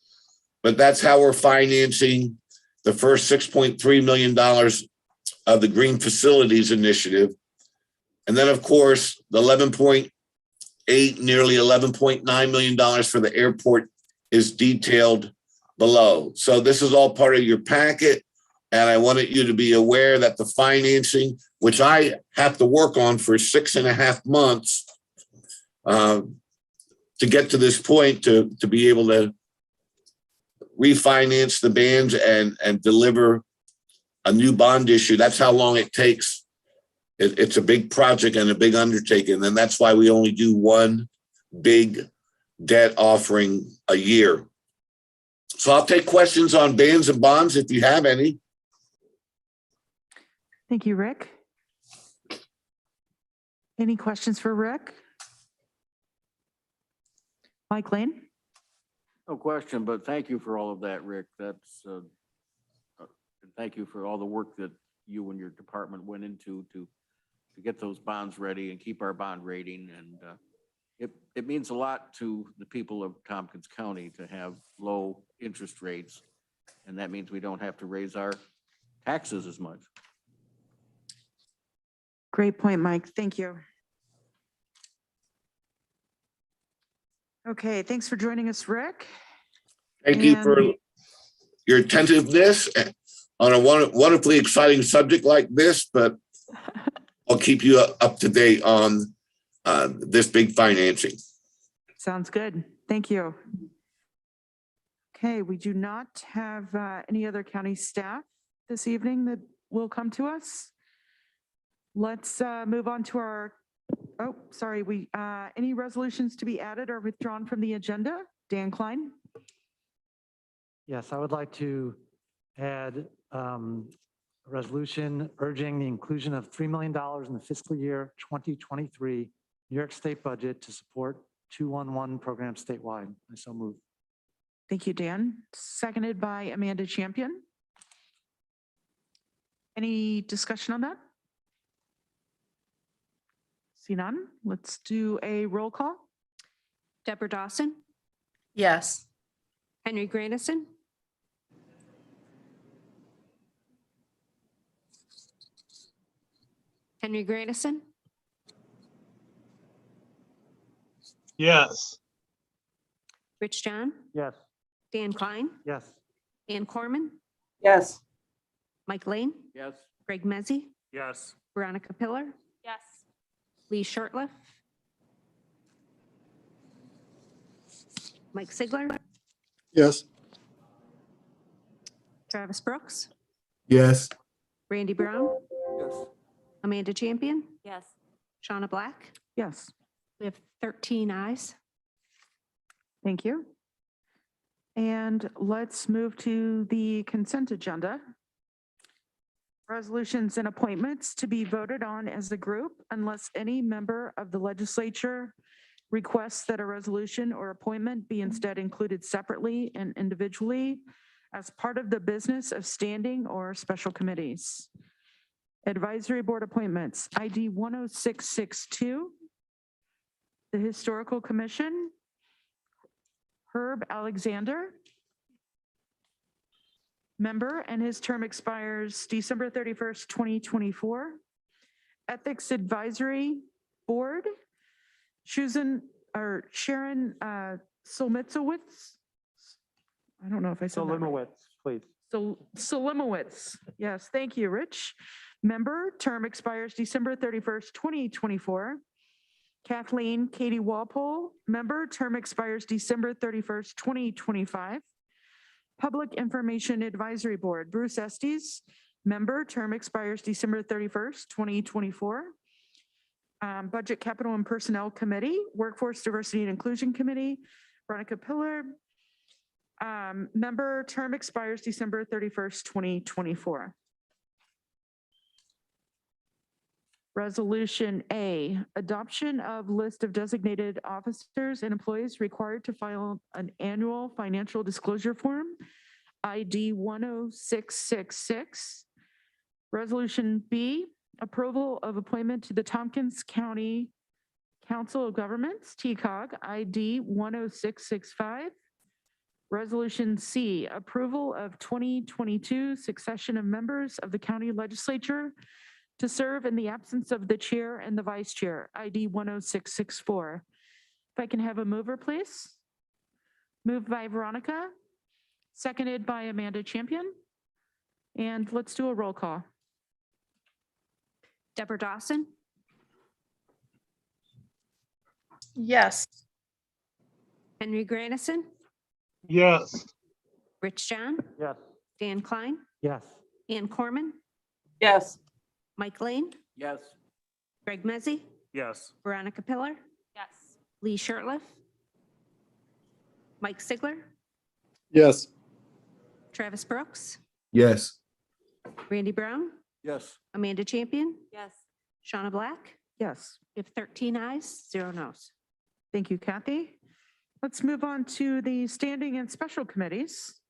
But that's how we're financing the first $6.3 million of the Green Facilities Initiative. And then, of course, the 11.8, nearly $11.9 million for the airport is detailed below. So this is all part of your packet. And I wanted you to be aware that the financing, which I have to work on for 6.5 months to get to this point, to be able to refinance the bands and deliver a new bond issue. That's how long it takes. It's a big project and a big undertaking. And that's why we only do one big debt offering a year. So I'll take questions on bands and bonds if you have any. Thank you, Rick. Any questions for Rick? Mike Lane? No question, but thank you for all of that, Rick. That's, thank you for all the work that you and your department went into to get those bonds ready and keep our bond rating. And it means a lot to the people of Tompkins County to have low interest rates. And that means we don't have to raise our taxes as much. Great point, Mike. Thank you. Okay, thanks for joining us, Rick. Thank you for your attentiveness on a wonderfully exciting subject like this, but I'll keep you up to date on this big financing. Sounds good. Thank you. Okay, we do not have any other county staff this evening that will come to us. Let's move on to our, oh, sorry, any resolutions to be added or withdrawn from the agenda? Dan Klein? Yes, I would like to add a resolution urging the inclusion of $3 million in the fiscal year 2023 New York State budget to support 211 program statewide. I so move. Thank you, Dan. Seconded by Amanda Champion. Any discussion on that? See none. Let's do a roll call. Deborah Dawson, Yes. Henry Grandison, Henry Grandison, Yes. Rich John, Yes. Dan Klein, Yes. Ann Corman, Yes. Mike Lane, Yes. Greg Mezzi, Yes. Veronica Pillar, Yes. Lee Shirtliff, Mike Sigler, Yes. Travis Brooks, Yes. Randy Brown, Yes. Amanda Champion, Yes. Shauna Black. Yes, We have 13 ayes. thank you. And let's move to the consent agenda. Resolutions and appointments to be voted on as a group unless any member of the legislature requests that a resolution or appointment be instead included separately and individually as part of the business of standing or special committees. Advisory Board appointments, ID 10662. The Historical Commission, Herb Alexander, member, and his term expires December 31st, 2024. Ethics Advisory Board, Sharon Solmitzowitz. I don't know if I said that right. Solomowitz, please. Solomowitz. Yes, thank you, Rich. Member, term expires December 31st, 2024. Kathleen Katie Walpole, member, term expires December 31st, 2025. Public Information Advisory Board, Bruce Estes, member, term expires December 31st, 2024. Budget, Capital, and Personnel Committee, Workforce, Diversity, and Inclusion Committee, Veronica Pillar, member, term expires December 31st, 2024. Resolution A, adoption of list of designated officers and employees required to file an annual financial disclosure form, ID 10666. Resolution B, approval of appointment to the Tompkins County Council of Governments, TCOG, ID 10665. Resolution C, approval of 2022 succession of members of the county legislature to serve in the absence of the chair and the vice chair, ID 10664. If I can have a mover, please. Moved by Veronica, seconded by Amanda Champion. And let's do a roll call. Deborah Dawson, Yes. Henry Grandison, Yes. Rich John, Yes. Dan Klein, Yes. Ann Corman, Yes. Mike Lane, Yes. Greg Mezzi, Yes. Veronica Pillar, Yes. Lee Shirtliff, Mike Sigler, Yes. Travis Brooks, Yes. Randy Brown, Yes. Amanda Champion, Yes. Shauna Black. Yes. You have 13 ayes, 0 noes. Thank you, Kathy. Let's move on to the standing and special committees.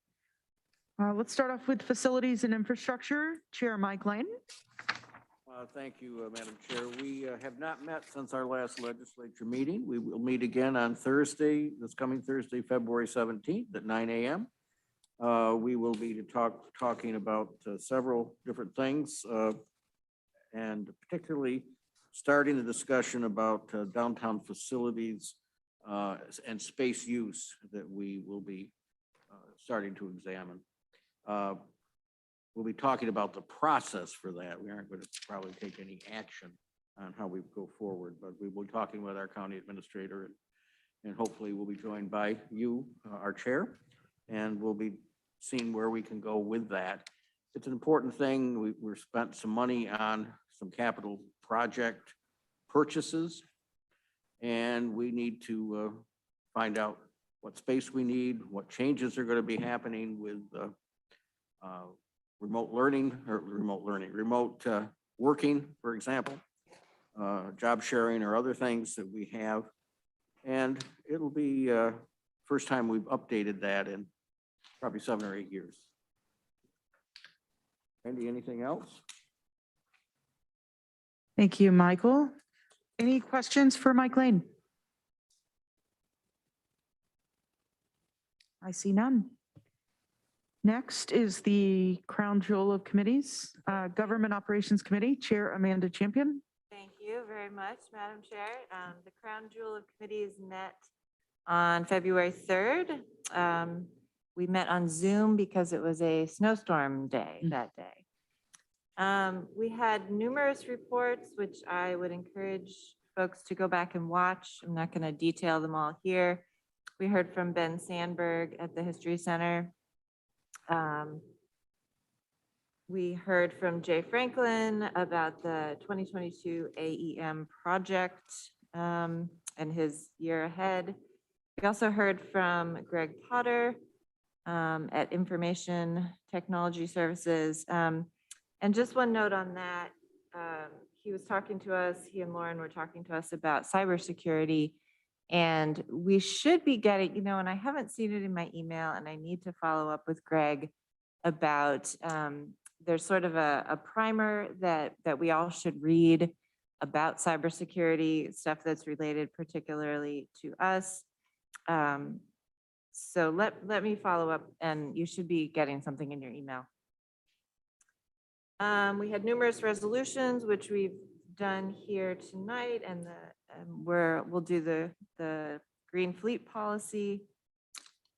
Let's start off with facilities and infrastructure. Chair Mike Lane. Thank you, Madam Chair. We have not met since our last legislature meeting. We will meet again on Thursday, this coming Thursday, February 17th at 9 a.m. We will be talking about several different things, and particularly starting the discussion about downtown facilities and space use that we will be starting to examine. We'll be talking about the process for that. We aren't going to probably take any action on how we go forward, but we will be talking with our county administrator, and hopefully we'll be joined by you, our chair, and we'll be seeing where we can go with that. It's an important thing. We've spent some money on some capital project purchases, and we need to find out what space we need, what changes are going to be happening with remote working, for example, job sharing or other things that we have. And it'll be first time we've updated that in probably 7 or 8 years. Andy, anything else? Thank you, Michael. Any questions for Mike Lane? I see none. Next is the crown jewel of committees, Government Operations Committee, Chair Amanda Champion. Thank you very much, Madam Chair. The crown jewel of committees met on February 3rd. We met on Zoom because it was a snowstorm day that day. We had numerous reports, which I would encourage folks to go back and watch. I'm not going to detail them all here. We heard from Ben Sandberg at the History Center. We heard from Jay Franklin about the 2022 AEM project and his year ahead. We also heard from Greg Potter at Information Technology Services. And just one note on that, he was talking to us, he and Lauren were talking to us about cybersecurity. And we should be getting, and I haven't seen it in my email, and I need to follow up with Greg about, there's sort of a primer that we all should read about cybersecurity, stuff that's related particularly to us. So let me follow up, and you should be getting something in your email. We had numerous resolutions, which we've done here tonight, and we'll do the Green Fleet policy.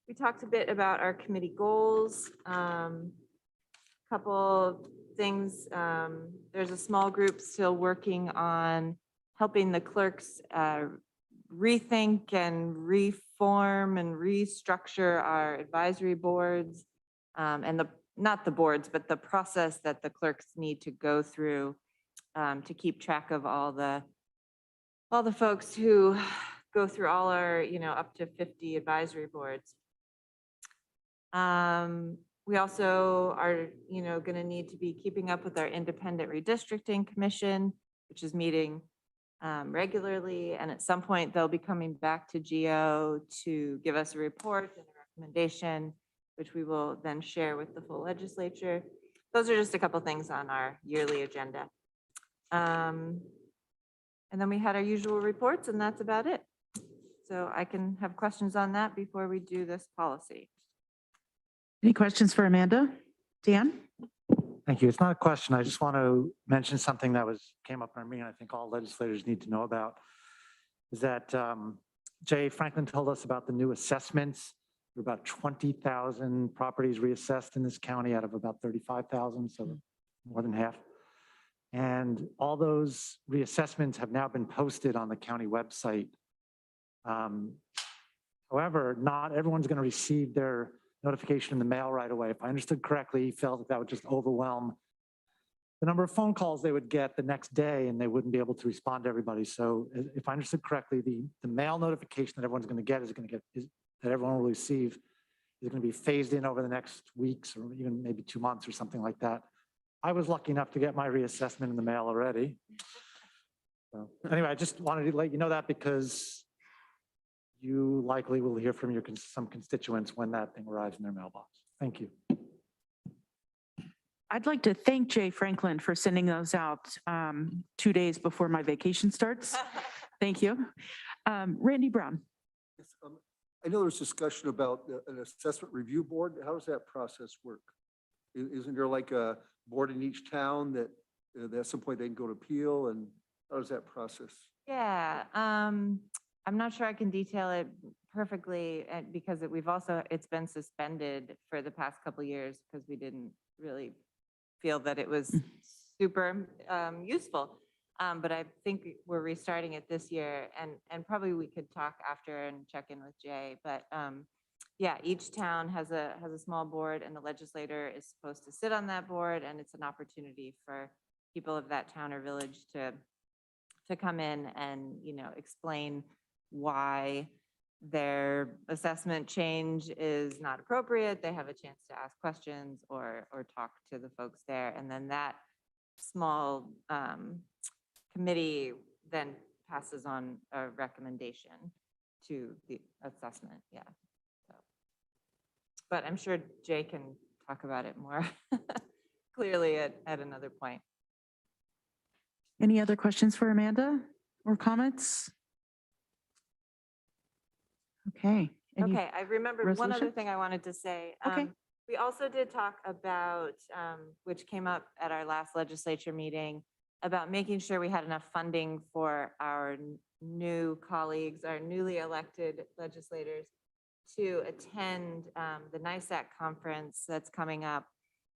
We talked a bit about our committee goals. Couple things. There's a small group still working on helping the clerks rethink and reform and restructure our advisory boards and not the boards, but the process that the clerks need to go through to keep track of all the folks who go through all our, up to 50 advisory boards. We also are, going to need to be keeping up with our independent redistricting commission. which is meeting regularly. And at some point, they'll be coming back to GO to give us a report and a recommendation, which we will then share with the full legislature. Those are just a couple things on our yearly agenda. And then we had our usual reports, and that's about it. So I can have questions on that before we do this policy. Any questions for Amanda? Dan? Thank you. It's not a question. I just want to mention something that came up in our meeting. I think all legislators need to know about is that Jay Franklin told us about the new assessments. There are about 20,000 properties reassessed in this county out of about 35,000, so more than half. And all those reassessments have now been posted on the county website. However, not everyone's going to receive their notification in the mail right away. If I understood correctly, he felt that would just overwhelm the number of phone calls they would get the next day, and they wouldn't be able to respond to everybody. So if I understood correctly, the mail notification that everyone's going to get that everyone will receive is going to be phased in over the next weeks or even maybe 2 months or something like that. I was lucky enough to get my reassessment in the mail already. So anyway, I just wanted to let you know that because you likely will hear from some constituents when that thing arrives in their mailbox. Thank you. I'd like to thank Jay Franklin for sending those out 2 days before my vacation starts. Thank you. Randy Brown. Yes, I know there's discussion about an assessment review board. How does that process work? Isn't there like a board in each town that at some point they can go to appeal, and how does that process? Yeah, I'm not sure I can detail it perfectly because it's been suspended for the past couple of years because we didn't really feel that it was super useful. But I think we're restarting it this year, and probably we could talk after and check in with Jay. But yeah, each town has a small board, and the legislator is supposed to sit on that board, and it's an opportunity for people of that town or village to come in and explain why their assessment change is not appropriate. They have a chance to ask questions or talk to the folks there, and then that small committee then passes on a recommendation to the assessment. Yeah. So, but I'm sure Jay can talk about it more clearly at another point. Any other questions for Amanda or comments? Okay. Okay, I remembered one other resolutions? thing I wanted to say. Okay. We also did talk about, which came up at our last legislature meeting, about making sure we had enough funding for our new colleagues, our newly elected legislators, to attend the NISAC conference that's coming up,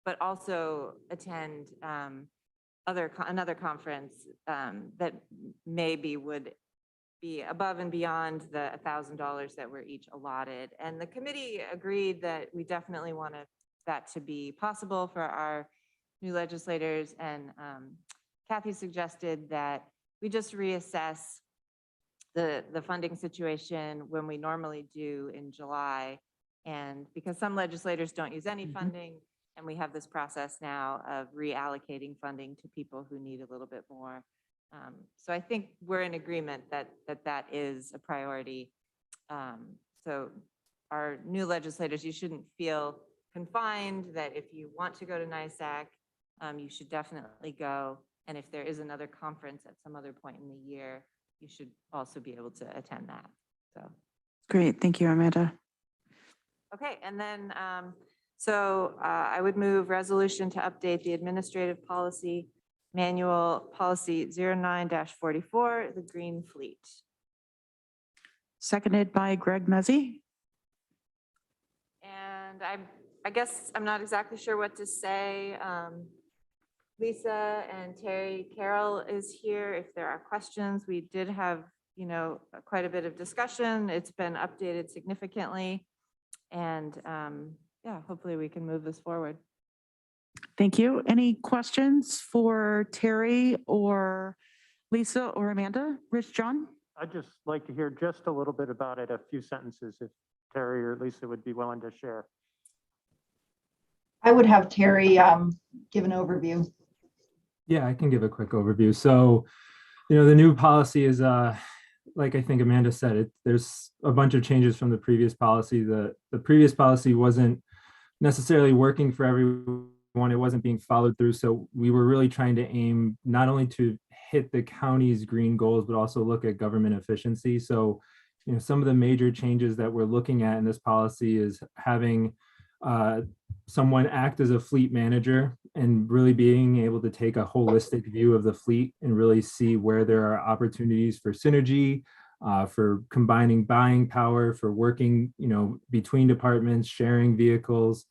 but also attend another conference that maybe would be above and beyond the $1,000 that were each allotted. And the committee agreed that we definitely want that to be possible for our new legislators. And Kathy suggested that we just reassess the funding situation when we normally do in July. And because some legislators don't use any funding, and we have this process now of reallocating funding to people who need a little bit more. So I think we're in agreement that is a priority. So our new legislators, you shouldn't feel confined, that if you want to go to NISAC, you should definitely go. And if there is another conference at some other point in the year, you should also be able to attend that. So Great. Thank you, Amanda. okay, and then I would move resolution to update the administrative policy manual policy 09-44, the Green Fleet. Seconded by Greg Mezzi. And I guess I'm not exactly sure what to say. Lisa and Terry Carroll is here if there are questions. We did have, quite a bit of discussion. It's been updated significantly. And yeah, hopefully we can move this forward. Thank you. Any questions for Terry or Lisa or Amanda? Rich, John? I'd just like to hear just a little bit about it, a few sentences, if Terry or Lisa would be willing to share. I would have Terry give an overview. Yeah, I can give a quick overview. So, the new policy is, like I think Amanda said, there's a bunch of changes from the previous policy. The previous policy wasn't necessarily working for everyone. It wasn't being followed through. So we were really trying to aim not only to hit the county's green goals, but also look at government efficiency. So, some of the major changes that we're looking at in this policy is having someone act as a fleet manager and really being able to take a holistic view of the fleet and really see where there are opportunities for synergy, for combining buying power, for working, between departments, sharing vehicles,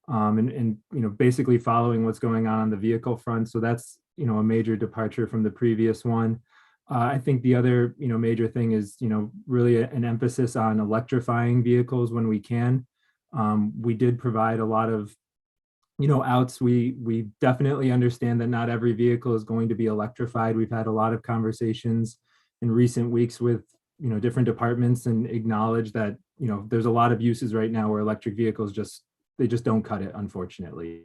and basically following what's going on the vehicle front. So that's, a major departure from the previous one. I think the other, major thing is, really an emphasis on electrifying vehicles when we can. We did provide a lot of, outs. We definitely understand that not every vehicle is going to be electrified. We've had a lot of conversations in recent weeks with, different departments and acknowledge that, there's a lot of uses right now where electric vehicles they just don't cut it, unfortunately.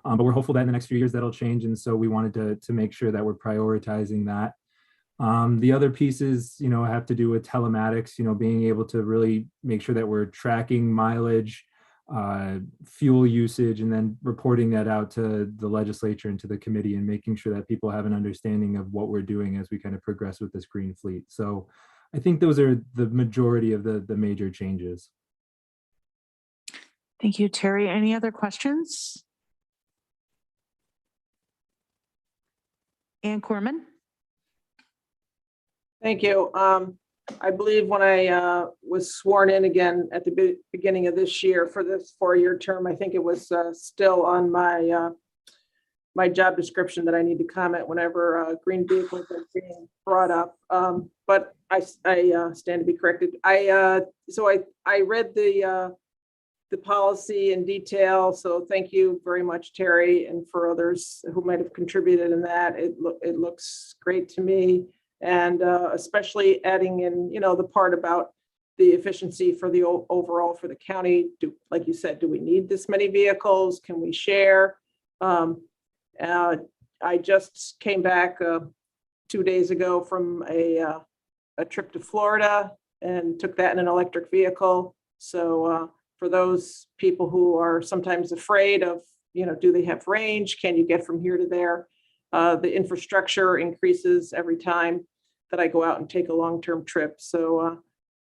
But we're hopeful that in the next few years that'll change. And so we wanted to make sure that we're prioritizing that. The other pieces, have to do with telematics, being able to really make sure that we're tracking mileage, fuel usage, and then reporting that out to the legislature and to the committee and making sure that people have an understanding of what we're doing as we kind of progress with this green fleet. So I think those are the majority of the major changes. Thank you, Terry. Any other questions? Ann Corman? Thank you. I believe when I was sworn in again at the beginning of this year for this 4-year term, I think it was still on my my job description that I need to comment whenever green vehicles are being brought up. But I stand to be corrected. So I read the policy in detail. So thank you very much, Terry, and for others who might have contributed in that. It looks great to me. And especially adding in, the part about the efficiency for the overall for the county. Like you said, do we need this many vehicles? Can we share? I just came back 2 days ago from a trip to Florida and took that in an electric vehicle. So for those people who are sometimes afraid of, do they have range? Can you get from here to there? The infrastructure increases every time that I go out and take a long-term trip. So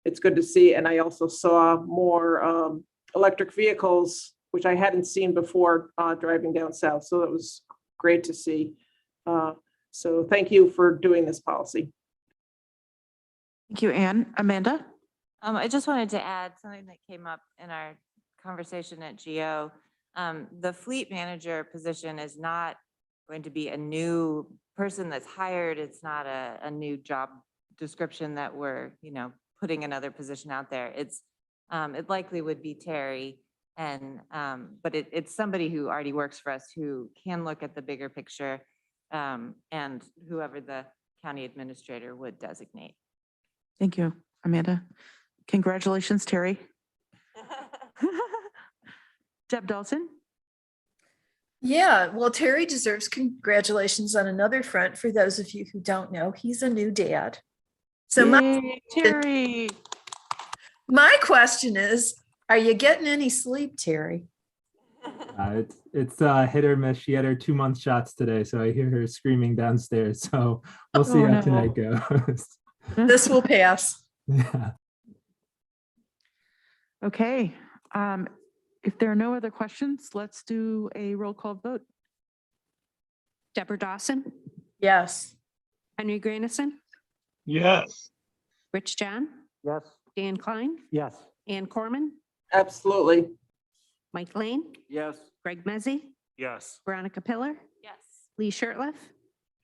it's good to see. And I also saw more electric vehicles, which I hadn't seen before driving down south. So that was great to see. So thank you for doing this policy. Thank you, Ann. Amanda? I just wanted to add something that came up in our conversation at GO. The fleet manager position is not going to be a new person that's hired. It's not a new job description that we're, putting another position out there. It likely would be Terry, and but it's somebody who already works for us who can look at the bigger picture, and whoever the county administrator would designate. Thank you, Amanda. Congratulations, Terry. Deb Dawson? Yeah, well, Terry deserves congratulations on another front. For those of you who don't know, he's a new dad. So Terry. My question is, are you getting any sleep, Terry? It's hit or miss. She had her 2-month shots today, so I hear her screaming downstairs. So we'll see how tonight goes. This will pass. Yeah. Okay. If there are no other questions, let's do a roll call vote. Deborah Dawson, Yes. Henry Granison, Yes. Rich John, Yes. Dan Klein, Yes. Ann Corman, Absolutely. Mike Lane, Yes. Greg Mezzi, Yes. Veronica Pillar, Yes. Lee Shirtliff,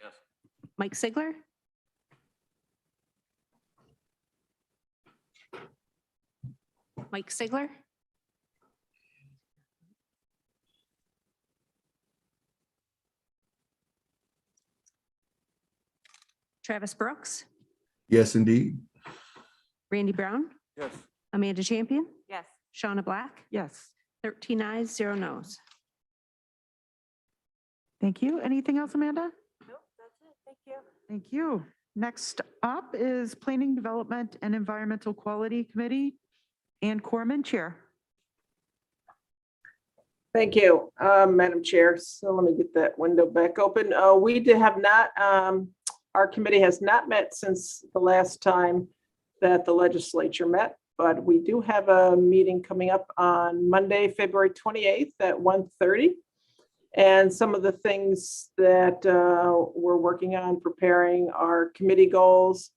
Yes. Mike Sigler, Mike Sigler, Travis Brooks, Yes, indeed. Randy Brown, Yes. Amanda Champion, Yes. Shauna Black, Yes. 13 ayes, 0 noes. Thank you. Anything else, Amanda? Nope, that's it. Thank you. Thank you. Next up is Planning, Development, and Environmental Quality Committee. Ann Corman, Chair. Thank you, Madam Chair. So let me get that window back open. We have not, our committee has not met since the last time that the legislature met, but we do have a meeting coming up on Monday, February 28th at 1:30. And some of the things that we're working on preparing are committee goals,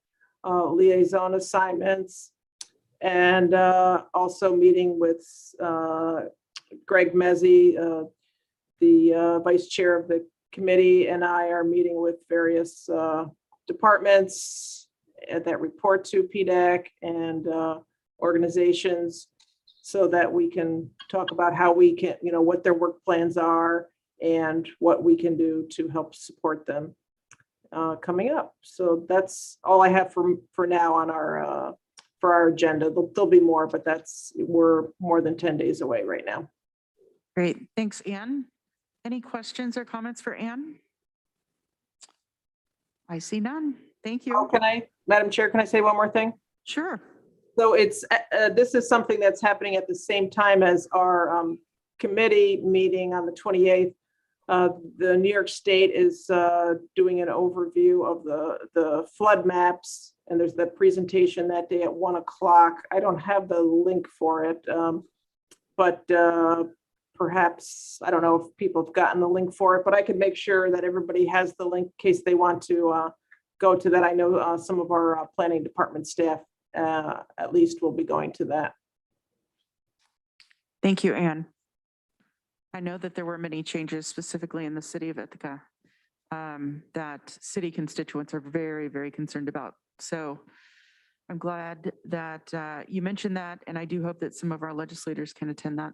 liaison assignments, and also meeting with Greg Mezzi, the vice chair of the committee, and I are meeting with various departments that report to PDAC and organizations so that we can talk about how we can, what their work plans are and what we can do to help support them coming up. So that's all I have for now on for our agenda. There'll be more, but we're more than 10 days away right now. Great. Thanks, Ann. Any questions or comments for Ann? I see none. Thank you. Madam Chair, can I say one more thing? Sure. So this is something that's happening at the same time as our committee meeting on the 28th. The New York State is doing an overview of the flood maps, and there's the presentation that day at 1 o'clock. I don't have the link for it, but perhaps, I don't know if people have gotten the link for it, but I can make sure that everybody has the link in case they want to go to that. I know some of our planning department staff at least will be going to that. Thank you, Ann. I know that there were many changes specifically in the city of Ithaca that city constituents are very, very concerned about. So I'm glad that you mentioned that, and I do hope that some of our legislators can attend that.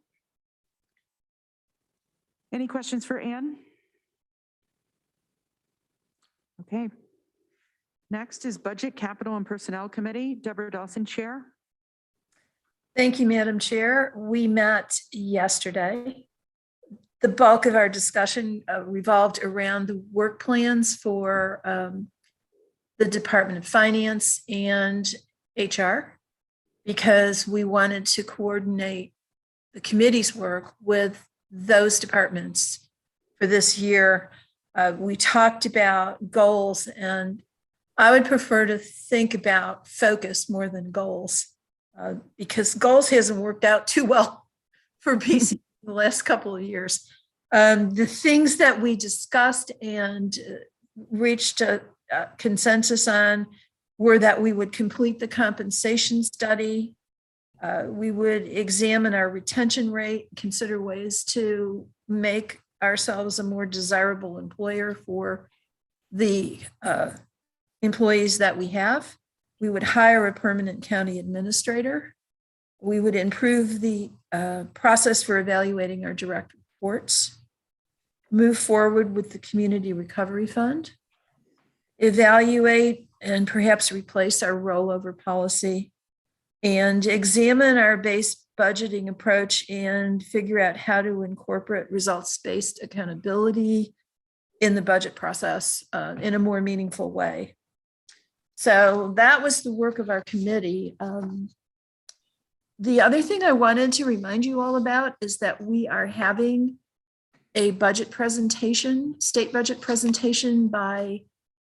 Any questions for Ann? Okay. Next is Budget, Capital, and Personnel Committee. Deborah Dawson, Chair. Thank you, Madam Chair. We met yesterday. The bulk of our discussion revolved around the work plans for the Department of Finance and HR, because we wanted to coordinate the committee's work with those departments for this year. We talked about goals, and I would prefer to think about focus more than goals, because goals hasn't worked out too well for BC the last couple of years. The things that we discussed and reached a consensus on were that we would complete the compensation study. We would examine our retention rate, consider ways to make ourselves a more desirable employer for the employees that we have. We would hire a permanent county administrator. We would improve the process for evaluating our direct reports, move forward with the Community Recovery Fund, evaluate and perhaps replace our rollover policy, and examine our base budgeting approach and figure out how to incorporate results-based accountability in the budget process in a more meaningful way. So that was the work of our committee. The other thing I wanted to remind you all about is that we are having a budget presentation, state budget presentation by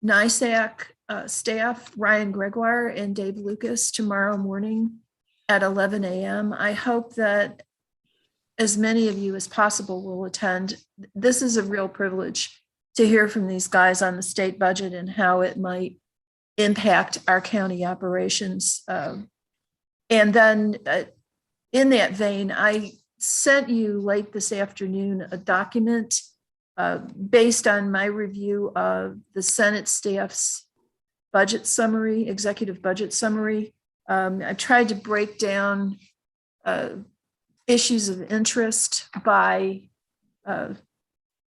NISAC staff, Ryan Gregoire and Dave Lucas, tomorrow morning at 11 a.m. I hope that as many of you as possible will attend. This is a real privilege to hear from these guys on the state budget and how it might impact our county operations. And then in that vein, I sent you late this afternoon a document based on my review of the Senate staff's budget summary, executive budget summary. I tried to break down issues of interest by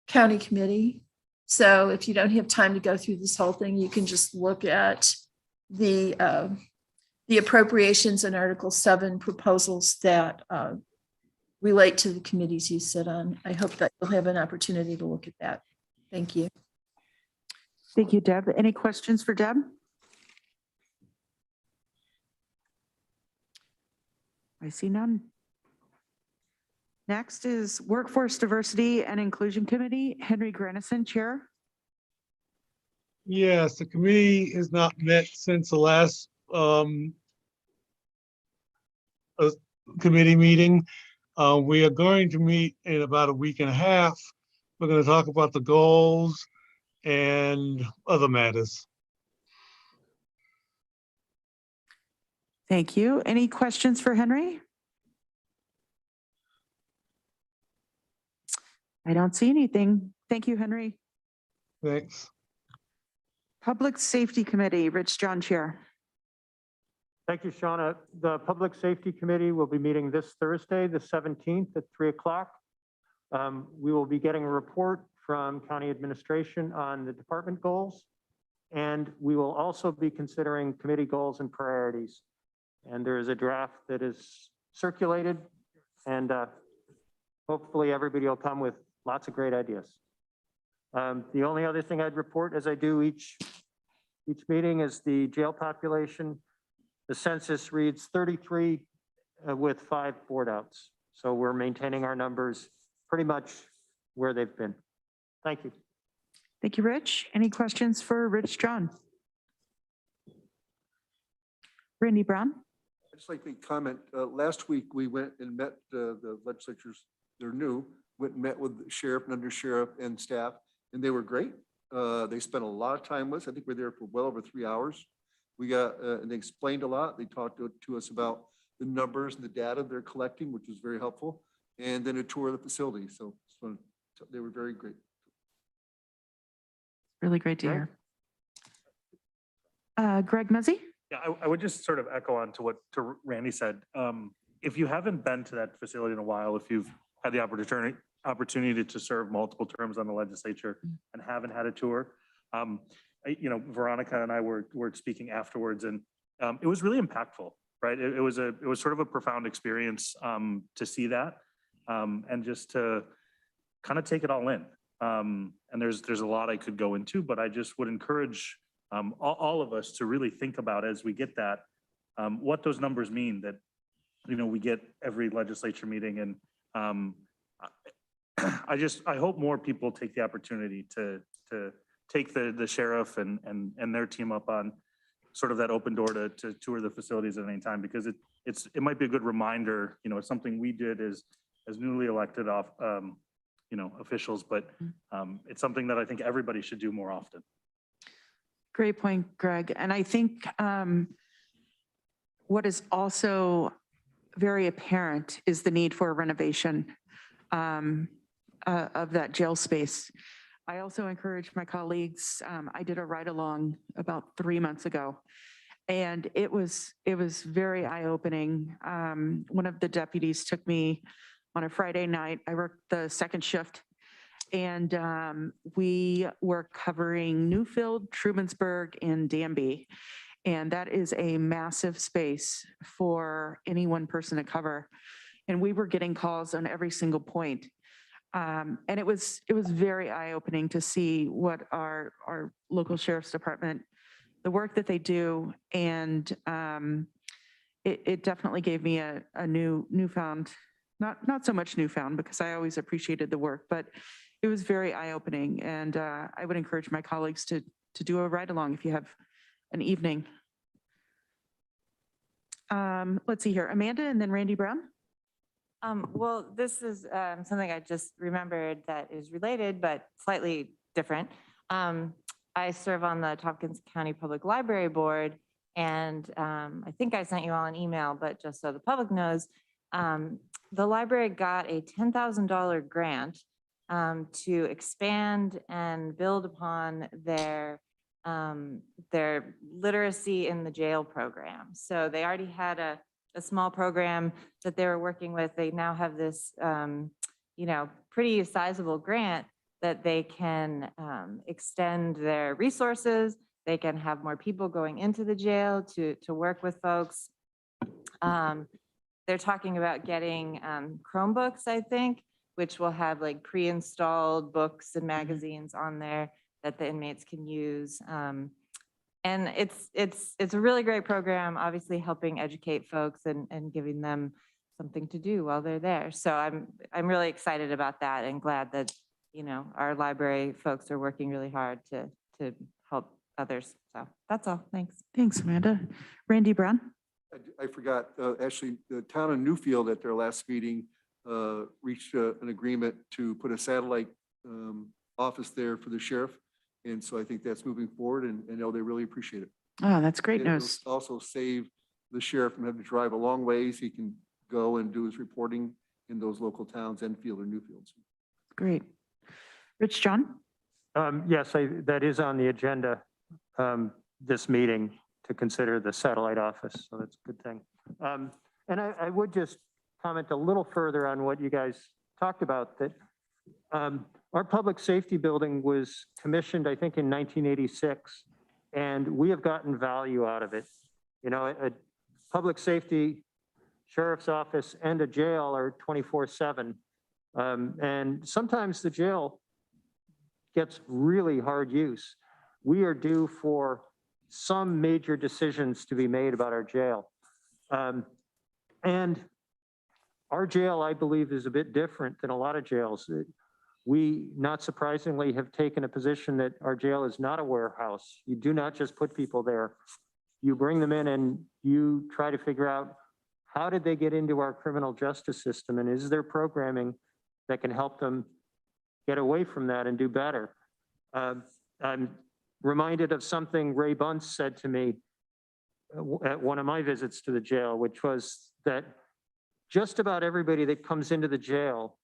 county committee. So if you don't have time to go through this whole thing, you can just look at the appropriations and Article 7 proposals that relate to the committees you sit on. I hope that you'll have an opportunity to look at that. Thank you. Thank you, Deb. Any questions for Deb? I see none. Next is Workforce Diversity and Inclusion Committee, Henry Granison, Chair. Yes, the committee has not met since the last committee meeting. We are going to meet in about a week and a half. We're going to talk about the goals and other matters. Thank you. Any questions for Henry? I don't see anything. Thank you, Henry. Thanks. Public Safety Committee, Rich John, Chair. Thank you, Shauna. The Public Safety Committee will be meeting this Thursday, the 17th at 3 o'clock. We will be getting a report from County Administration on the department goals, and we will also be considering committee goals and priorities. And there is a draft that is circulated, and hopefully everybody will come with lots of great ideas. The only other thing I'd report, as I do each meeting, is the jail population. The census reads 33 with 5 board outs. So we're maintaining our numbers pretty much where they've been. Thank you. Thank you, Rich. Any questions for Rich John? Randy Brown? I'd just like to comment, last week we went and met the legislatures, they're new, went and met with the sheriff and undersheriff and staff, and they were great. They spent a lot of time with us. I think we're there for well over 3 hours. We got, and they explained a lot. They talked to us about the numbers and the data they're collecting, which was very helpful, and then a tour of the facility. So they were very great. Really great to hear. Greg Muzzy? Yeah, I would just sort of echo on to what Randy said. If you haven't been to that facility in a while, if you've had the opportunity to serve multiple terms on the legislature and haven't had a tour, Veronica and I were speaking afterwards, and it was really impactful, right? It was sort of a profound experience to see that and just to kind of take it all in. And there's a lot I could go into, but I just would encourage all of us to really think about as we get that, what those numbers mean that, we get every legislature meeting. And I hope more people take the opportunity to take the sheriff and their team up on sort of that open door to tour the facilities at any time, because it might be a good reminder, it's something we did as newly elected officials, but it's something that I think everybody should do more often. Great point, Greg. And I think what is also very apparent is the need for a renovation of that jail space. I also encourage my colleagues. I did a ride along about 3 months ago, and it was very eye-opening. One of the deputies took me on a Friday night. I worked the second shift, and we were covering Newfield, Trumansburg, and Danby. And that is a massive space for any one person to cover. And we were getting calls on every single point. And it was very eye-opening to see what our local sheriff's department, the work that they do. And it definitely gave me a newfound, not so much newfound, because I always appreciated the work, but it was very eye-opening. And I would encourage my colleagues to do a ride along if you have an evening. Let's see here, Amanda and then Randy Brown. Well, this is something I just remembered that is related, but slightly different. I serve on the Tompkins County Public Library Board, and I think I sent you all an email, but just so the public knows, the library got a $10,000 grant to expand and build upon their literacy in the jail program. So they already had a small program that they were working with. They now have this, pretty sizable grant that they can extend their resources. They can have more people going into the jail to work with folks. They're talking about getting Chromebooks, I think, which will have like pre-installed books and magazines on there that the inmates can use. And it's a really great program, obviously helping educate folks and giving them something to do while they're there. So I'm really excited about that and glad that, our library folks are working really hard to help others. So that's all. Thanks. Thanks, Amanda. Randy Brown? I forgot, actually, the town of Newfield at their last meeting reached an agreement to put a satellite office there for the sheriff. And so I think that's moving forward, and I know they really appreciate it. Oh, that's great And it'll news. also save the sheriff from having to drive a long ways. He can go and do his reporting in those local towns, Enfield or Newfield. Great. Rich John? Yes, that is on the agenda, this meeting, to consider the satellite office. So that's a good thing. And I would just comment a little further on what you guys talked about, that our public safety building was commissioned, I think, in 1986, and we have gotten value out of it. A public safety sheriff's office and a jail are 24/7. And sometimes the jail gets really hard use. We are due for some major decisions to be made about our jail. And our jail, I believe, is a bit different than a lot of jails. We, not surprisingly, have taken a position that our jail is not a warehouse. You do not just put people there. You bring them in and you try to figure out, how did they get into our criminal justice system? And is there programming that can help them get away from that and do better? I'm reminded of something Ray Bunce said to me at one of my visits to the jail, which was that just about everybody that comes into the jail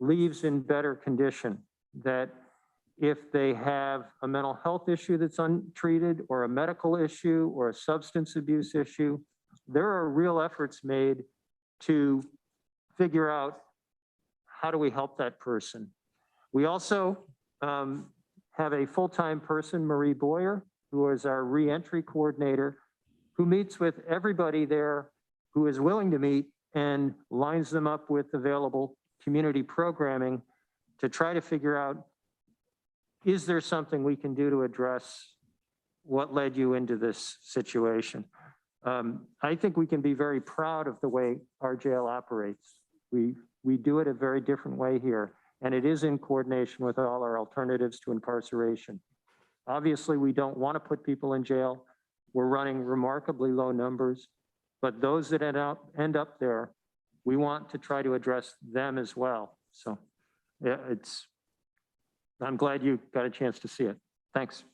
leaves in better condition. That if they have a mental health issue that's untreated, or a medical issue, or a substance abuse issue, there are real efforts made to figure out, how do we help that person? We also have a full-time person, Marie Boyer, who is our reentry coordinator, who meets with everybody there who is willing to meet and lines them up with available community programming to try to figure out, is there something we can do to address what led you into this situation? I think we can be very proud of the way our jail operates. We do it a very different way here, and it is in coordination with all our alternatives to incarceration. Obviously, we don't want to put people in jail. We're running remarkably low numbers, but those that end up there, we want to try to address them as well. So yeah, I'm glad you got a chance to see it. Thanks.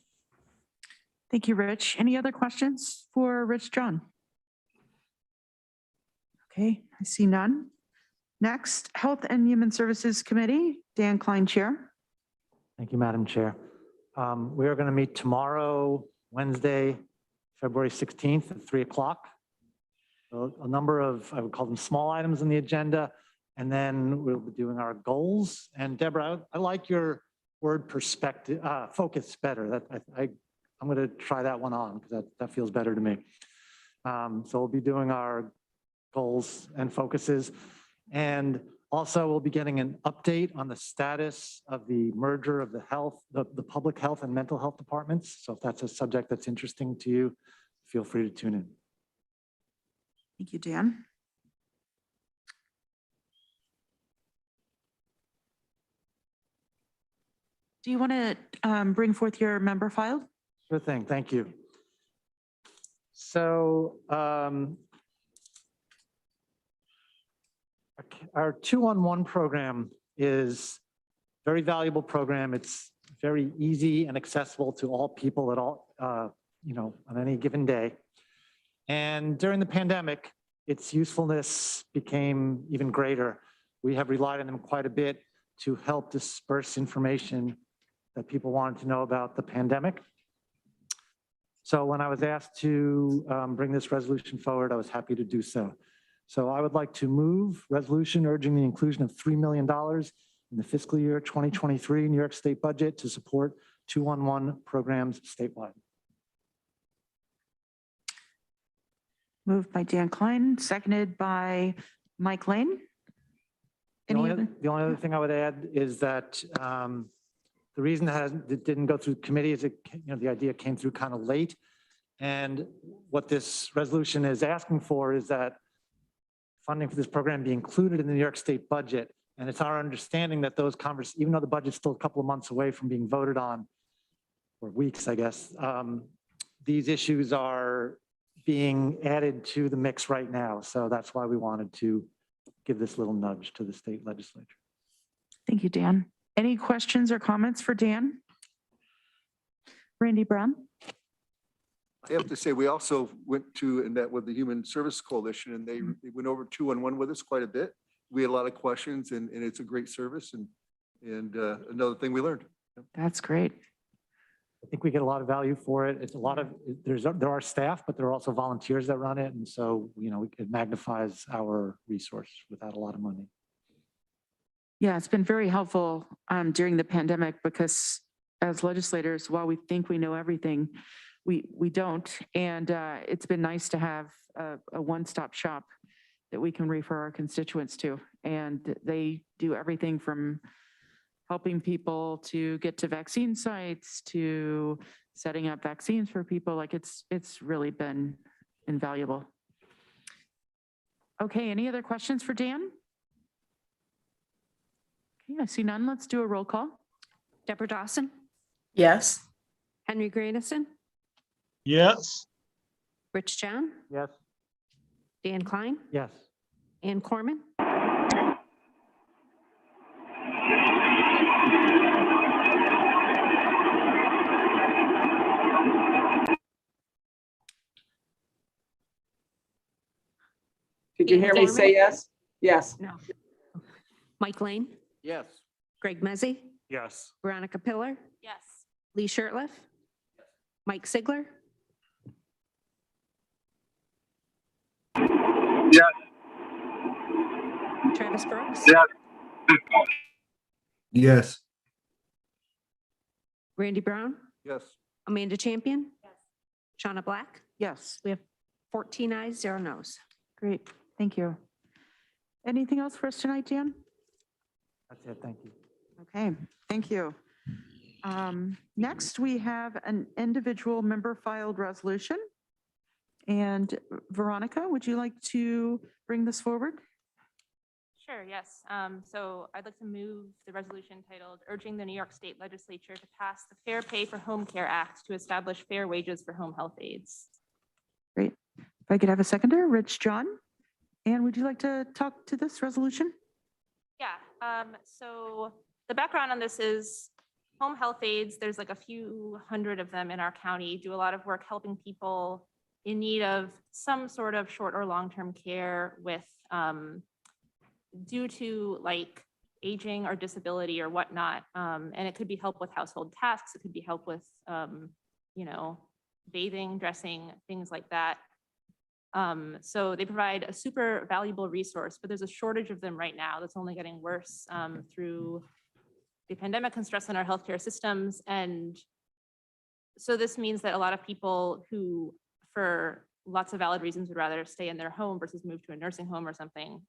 Thank you, Rich. Any other questions for Rich John? Okay, I see none. Next, Health and Human Services Committee, Dan Klein, Chair. Thank you, Madam Chair. We are going to meet tomorrow, Wednesday, February 16th at 3 o'clock. A number of, I would call them small items on the agenda, and then we'll be doing our goals. And Deborah, I like your word perspective, focus better. I'm going to try that one on because that feels better to me. So we'll be doing our goals and focuses. And also we'll be getting an update on the status of the merger of the public health and mental health departments. So if that's a subject that's interesting to you, feel free to tune in. Thank you, Dan. Do you want to bring forth your member file? Sure thing, thank you. So our 2-on-1 program is a very valuable program. It's very easy and accessible to all people at all, on any given day. And during the pandemic, its usefulness became even greater. We have relied on them quite a bit to help disperse information that people wanted to know about the pandemic. So when I was asked to bring this resolution forward, I was happy to do so. So I would like to move resolution urging the inclusion of $3 million in the fiscal year 2023 New York State budget to support 2-on-1 programs statewide. Moved by Dan Klein, seconded by Mike Lane. The only other thing I would add is that the reason that it didn't go through committee is the idea came through kind of late. And what this resolution is asking for is that funding for this program be included in the New York State budget. And it's our understanding that those even though the budget's still a couple of months away from being voted on, or weeks, I guess, these issues are being added to the mix right now. So that's why we wanted to give this little nudge to the state legislature. Thank you, Dan. Any questions or comments for Dan? Randy Brown? I have to say, we also went to and met with the Human Service Coalition, and they went over 2-on-1 with us quite a bit. We had a lot of questions, and it's a great service and another thing we learned. That's great. I think we get a lot of value for it. It's a lot of, there are staff, but there are also volunteers that run it. And so, it magnifies our resource without a lot of money. Yeah, it's been very helpful during the pandemic because as legislators, while we think we know everything, we don't. And it's been nice to have a one-stop shop that we can refer our constituents to. And they do everything from helping people to get to vaccine sites to setting up vaccines for people. Like it's really been invaluable. Okay, any other questions for Dan? Okay, I see none. Let's do a roll call. Deborah Dawson, Yes. Henry Grandison, Yes. Rich John, Yes. Dan Klein, Yes. Ann Corman, Did you hear me say yes? Yes. no. Mike Lane, Yes. Greg Mezzi, Yes. Veronica Pillar, Yes. Lee Shirtliff, Mike Sigler, Yes. Travis Brooks, Yes. Yes. Randy Brown, Yes. Amanda Champion, Shauna Black. Yes, We have 14 ayes, 0 noes. great. Thank you. Anything else for us tonight, Dan? That's it. Thank you. Okay, thank you. Next, we have an individual member filed resolution. And Veronica, would you like to bring this forward? Sure, yes. So I'd like to move the resolution titled urging the New York State Legislature to pass the Fair Pay for Home Care Act to establish fair wages for home health aides. Great. If I could have a seconder, Rich John. And would you like to talk to this resolution? Yeah, so the background on this is home health aides, there's like a few hundred of them in our county, do a lot of work helping people in need of some sort of short or long-term care with, due to like aging or disability or whatnot. And it could be help with household tasks. It could be help with, bathing, dressing, things like that. So they provide a super valuable resource, but there's a shortage of them right now that's only getting worse through the pandemic and stress on our healthcare systems. And so this means that a lot of people who, for lots of valid reasons, would rather stay in their home versus move to a nursing home or something,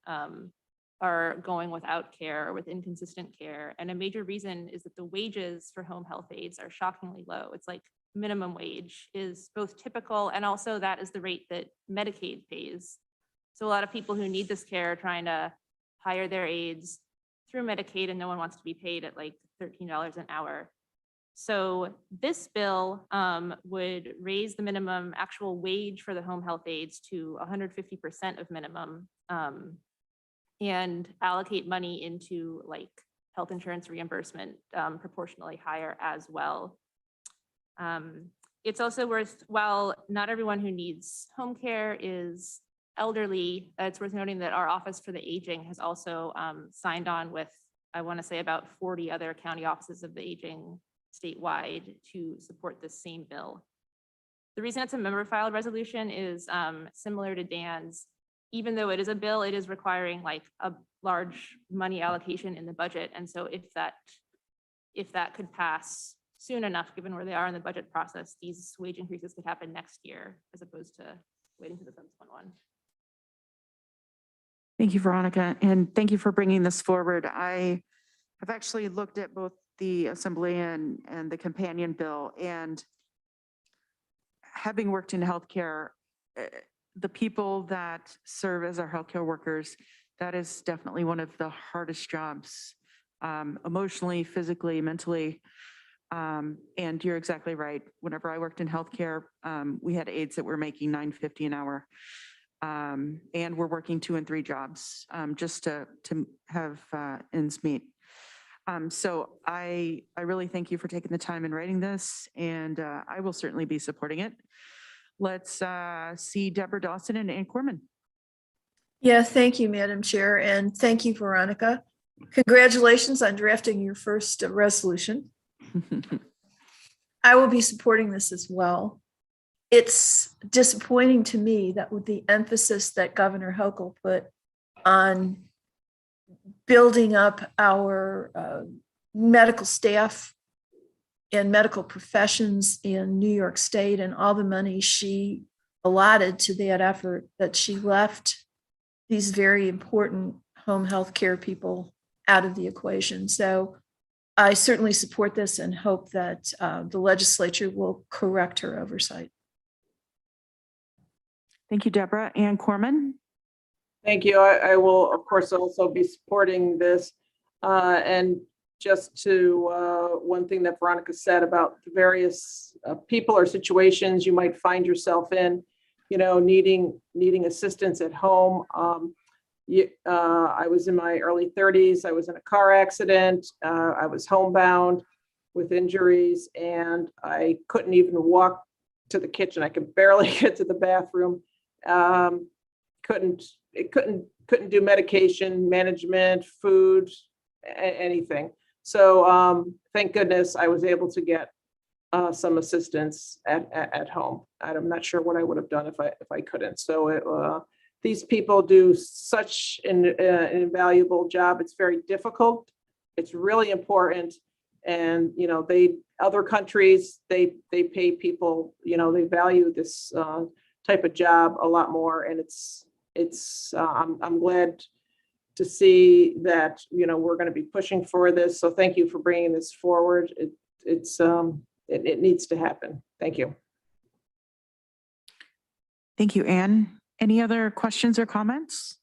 are going without care or with inconsistent care. And a major reason is that the wages for home health aides are shockingly low. It's like minimum wage is both typical and also that is the rate that Medicaid pays. So a lot of people who need this care are trying to hire their aides through Medicaid and no one wants to be paid at like $13 an hour. So this bill would raise the minimum actual wage for the home health aides to 150% of minimum and allocate money into like health insurance reimbursement proportionally higher as well. It's also worth, while not everyone who needs home care is elderly, it's worth noting that our Office for the Aging has also signed on with, I want to say, about 40 other county offices of the aging statewide to support this same bill. The reason it's a member filed resolution is similar to Dan's. Even though it is a bill, it is requiring like a large money allocation in the budget. And so if that could pass soon enough, given where they are in the budget process, these wage increases could happen next year as opposed to waiting for the subsequent one. Thank you, Veronica, and thank you for bringing this forward. I have actually looked at both the Assembly and the companion bill, and having worked in healthcare, the people that serve as our healthcare workers, that is definitely one of the hardest jobs, emotionally, physically, mentally. And you're exactly right. Whenever I worked in healthcare, we had aides that were making $9.50 an hour. And we're working 2 and 3 jobs just to have ends meet. So I really thank you for taking the time and writing this, and I will certainly be supporting it. Let's see Deborah Dawson and Ann Corman. Yeah, thank you, Madam Chair, and thank you, Veronica. Congratulations on drafting your first resolution. I will be supporting this as well. It's disappointing to me that with the emphasis that Governor Hochul put on building up our medical staff and medical professions in New York State and all the money she allotted to that effort, that she left these very important home health care people out of the equation. So I certainly support this and hope that the legislature will correct her oversight. Thank you, Deborah. Ann Corman. Thank you. I will, of course, also be supporting this. And just to one thing that Veronica said about the various people or situations you might find yourself in, you know, needing assistance at home. I was in my early 30s. I was in a car accident. I was homebound with injuries, and I couldn't even walk to the kitchen. I could barely get to the bathroom. Couldn't do medication management, food, anything. So thank goodness I was able to get some assistance at home. I'm not sure what I would have done if I couldn't. So these people do such an invaluable job. It's very difficult. It's really important. And, you know, other countries, they pay people, you know, they value this type of job a lot more. And I'm glad to see that, you know, we're going to be pushing for this. So thank you for bringing this forward. It needs to happen. Thank you. Thank you, Ann. Any other questions or comments?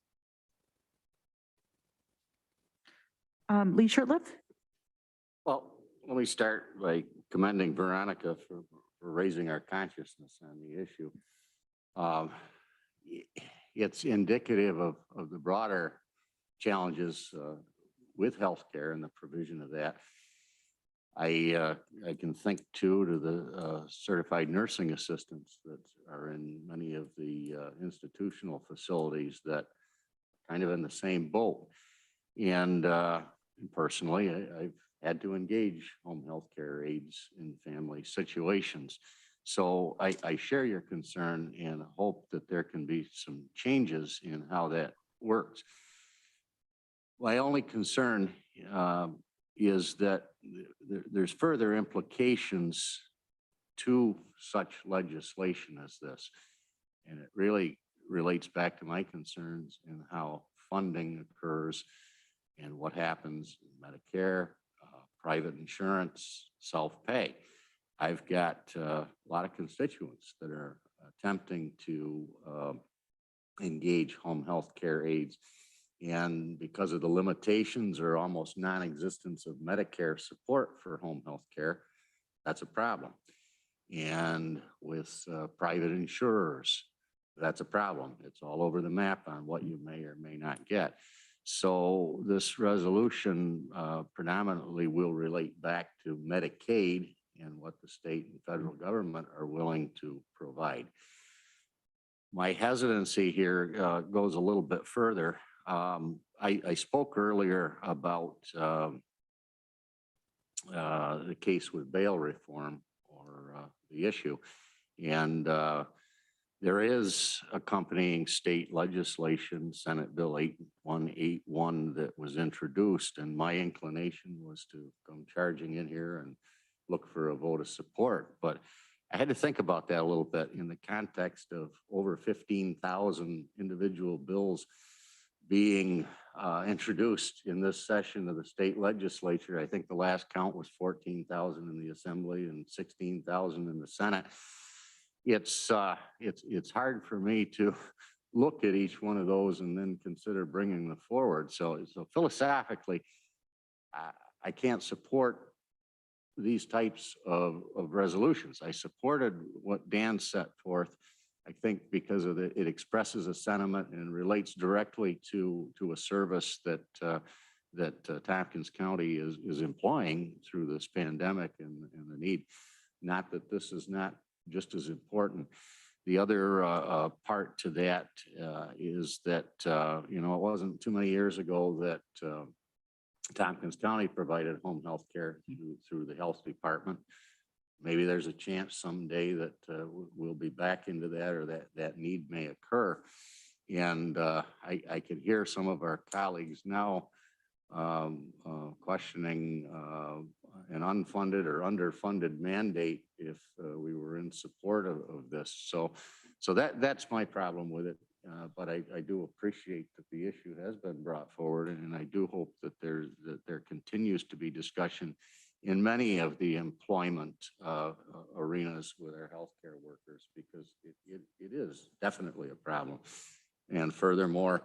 Lee Shurtleff? Well, let me start by commending Veronica for raising our consciousness on the issue. It's indicative of the broader challenges with healthcare and the provision of that. I can think too to the certified nursing assistants that are in many of the institutional facilities that kind of in the same boat. And personally, I've had to engage home health care aides in family situations. So I share your concern and hope that there can be some changes in how that works. My only concern is that there's further implications to such legislation as this. And it really relates back to my concerns in how funding occurs and what happens in Medicare, private insurance, self-pay. I've got a lot of constituents that are attempting to engage home health care aides. And because of the limitations or almost non-existence of Medicare support for home health care, that's a problem. And with private insurers, that's a problem. It's all over the map on what you may or may not get. So this resolution predominantly will relate back to Medicaid and what the state and federal government are willing to provide. My hesitancy here goes a little bit further. I spoke earlier about the case with bail reform or the issue. And there is accompanying state legislation, Senate Bill 8181, that was introduced. And my inclination was to come charging in here and look for a vote of support. But I had to think about that a little bit in the context of over 15,000 individual bills being introduced in this session of the state legislature. I think the last count was 14,000 in the assembly and 16,000 in the Senate. It's hard for me to look at each one of those and then consider bringing them forward. So philosophically, I can't support these types of resolutions. I supported what Dan set forth, I think, because of it expresses a sentiment and relates directly to a service that Tompkins County is employing through this pandemic and the need. Not that this is not just as important. The other part to that is that, it wasn't too many years ago that Tompkins County provided home health care through the health department. Maybe there's a chance someday that we'll be back into that, or that need may occur. And I could hear some of our colleagues now questioning an unfunded or underfunded mandate if we were in support of this. So that's my problem with it. But I do appreciate that the issue has been brought forward, and I do hope that there continues to be discussion in many of the employment arenas with our healthcare workers, because it is definitely a problem. And furthermore,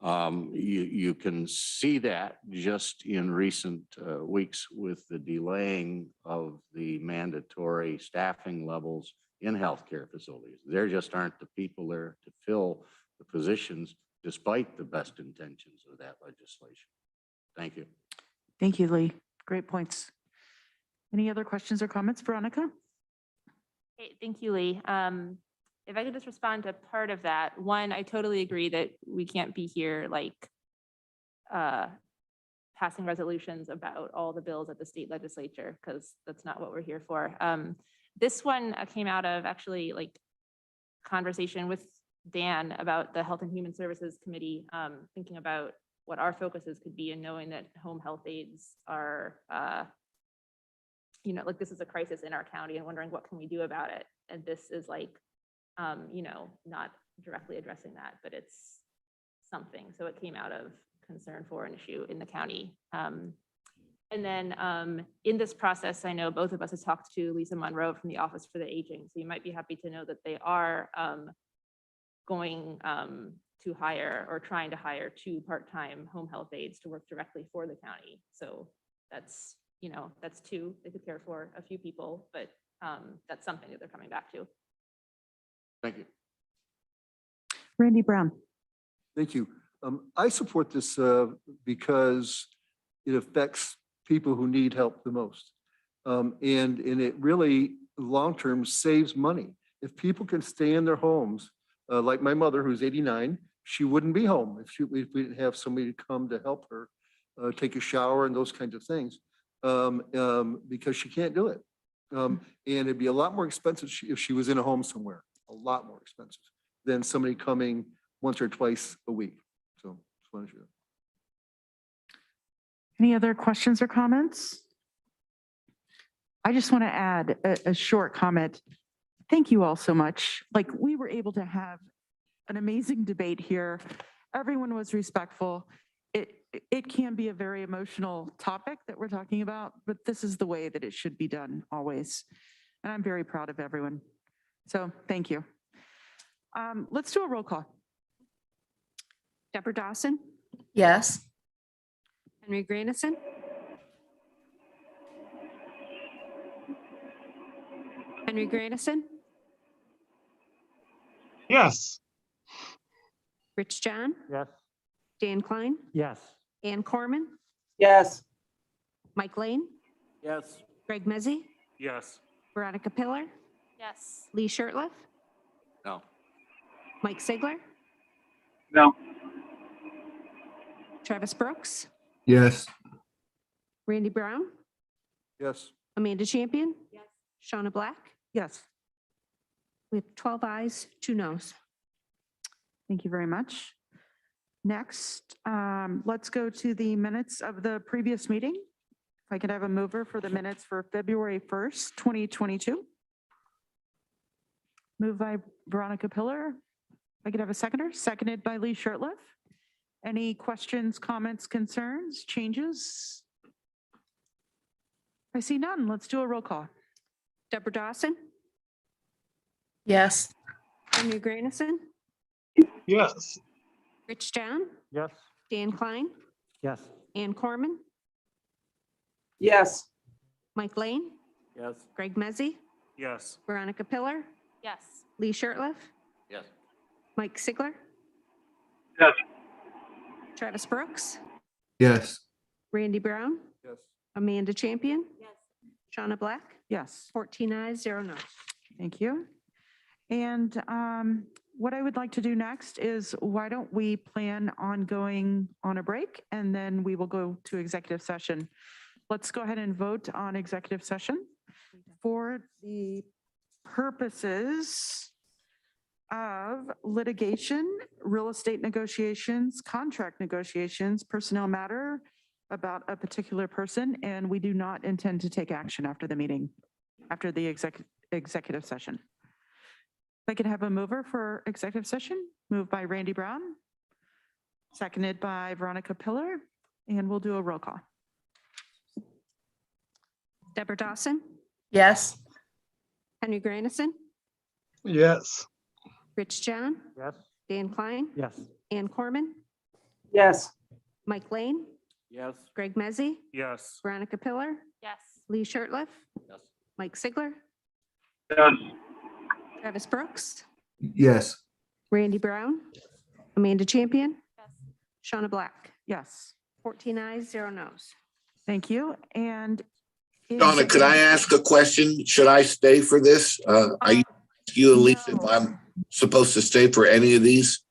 you can see that just in recent weeks with the delaying of the mandatory staffing levels in healthcare facilities. There just aren't the people there to fill the positions despite the best intentions of that legislation. Thank you. Thank you, Lee. Great points. Any other questions or comments, Veronica? Hey, thank you, Lee. If I could just respond to part of that. One, I totally agree that we can't be here passing resolutions about all the bills at the state legislature, because that's not what we're here for. This one came out of actually conversation with Dan about the Health and Human Services Committee, thinking about what our focuses could be, and knowing that home health aides are, this is a crisis in our county, and wondering what can we do about it. And this is not directly addressing that, but it's something. So it came out of concern for an issue in the county. And then in this process, I know both of us have talked to Lisa Monroe from the Office for the Aging. So you might be happy to know that they are going to hire, or trying to hire, 2 part-time home health aides to work directly for the county. So that's 2. They could care for a few people, but that's something that they're coming back to. Thank you. Randy Brown. Thank you. I support this because it affects people who need help the most. And it really, long-term, saves money. If people can stay in their homes, like my mother, who's 89, she wouldn't be home if we didn't have somebody to come to help her take a shower and those kinds of things, because she can't do it. And it'd be a lot more expensive if she was in a home somewhere, a lot more expensive than somebody coming once or twice a week. So just want to share. Any other questions or comments? I just want to add a short comment. Thank you all so much. We were able to have an amazing debate here. Everyone was respectful. It can be a very emotional topic that we're talking about, but this is the way that it should be done always. And I'm very proud of everyone. So thank you. Let's do a roll call. Deborah Dawson, Yes. Henry Granison, Henry Granison, Yes. Rich John, Yes. Dan Klein, Yes. Ann Corman, Yes. Mike Lane, Yes. Greg Mezzi, Yes. Veronica Pillar, Yes. Lee Shirtliff, No. Mike Sigler, No. Travis Brooks, Yes. Randy Brown, Yes. Amanda Champion, Yes. Shauna Black. Yes. We have 12 ayes, 2 noes. Thank you very much. Next, let's go to the minutes of the previous meeting. If I could have a mover for the minutes for February 1st, 2022. Moved by Veronica Pillar. If I could have a seconder, seconded by Lee Shirtliff. Any questions, comments, concerns, changes? I see none. Let's do a roll call. Deborah Dawson, Yes. Henry Granison, Yes. Rich John, Yes. Dan Klein, Yes. Ann Corman, Yes. Mike Lane, Yes. Greg Mezzi, Yes. Veronica Pillar, Yes. Lee Shirtliff, Yes. Mike Sigler, Yes. Travis Brooks, Yes. Randy Brown, Yes. Amanda Champion, Yes. Shauna Black, Yes. 14 ayes, 0 noes. Thank you. And what I would like to do next is why don't we plan on going on a break and then we will go to executive session. Let's go ahead and vote on executive session for the purposes of litigation, real estate negotiations, contract negotiations, personnel matter about a particular person, and we do not intend to take action after the meeting, after the executive session. If I could have a mover for executive session, moved by Randy Brown, seconded by Veronica Pillar, and we'll do a roll call. Deborah Dawson, Yes. Henry Granison, Yes. Rich John, Yes. Dan Klein, Yes. Ann Corman, Yes. Mike Lane, Yes. Greg Mezzi, Yes. Veronica Pillar, Yes. Lee Shirtliff, Yes. Mike Sigler, Yes. Travis Brooks, Yes. Randy Brown, Amanda Champion, Yes. Shauna Black, Yes, 14 ayes, 0 noes. thank you. And Donna, could I ask a question? Should I stay for this? I ask you, Elise, if No. I'm supposed to stay for any of these?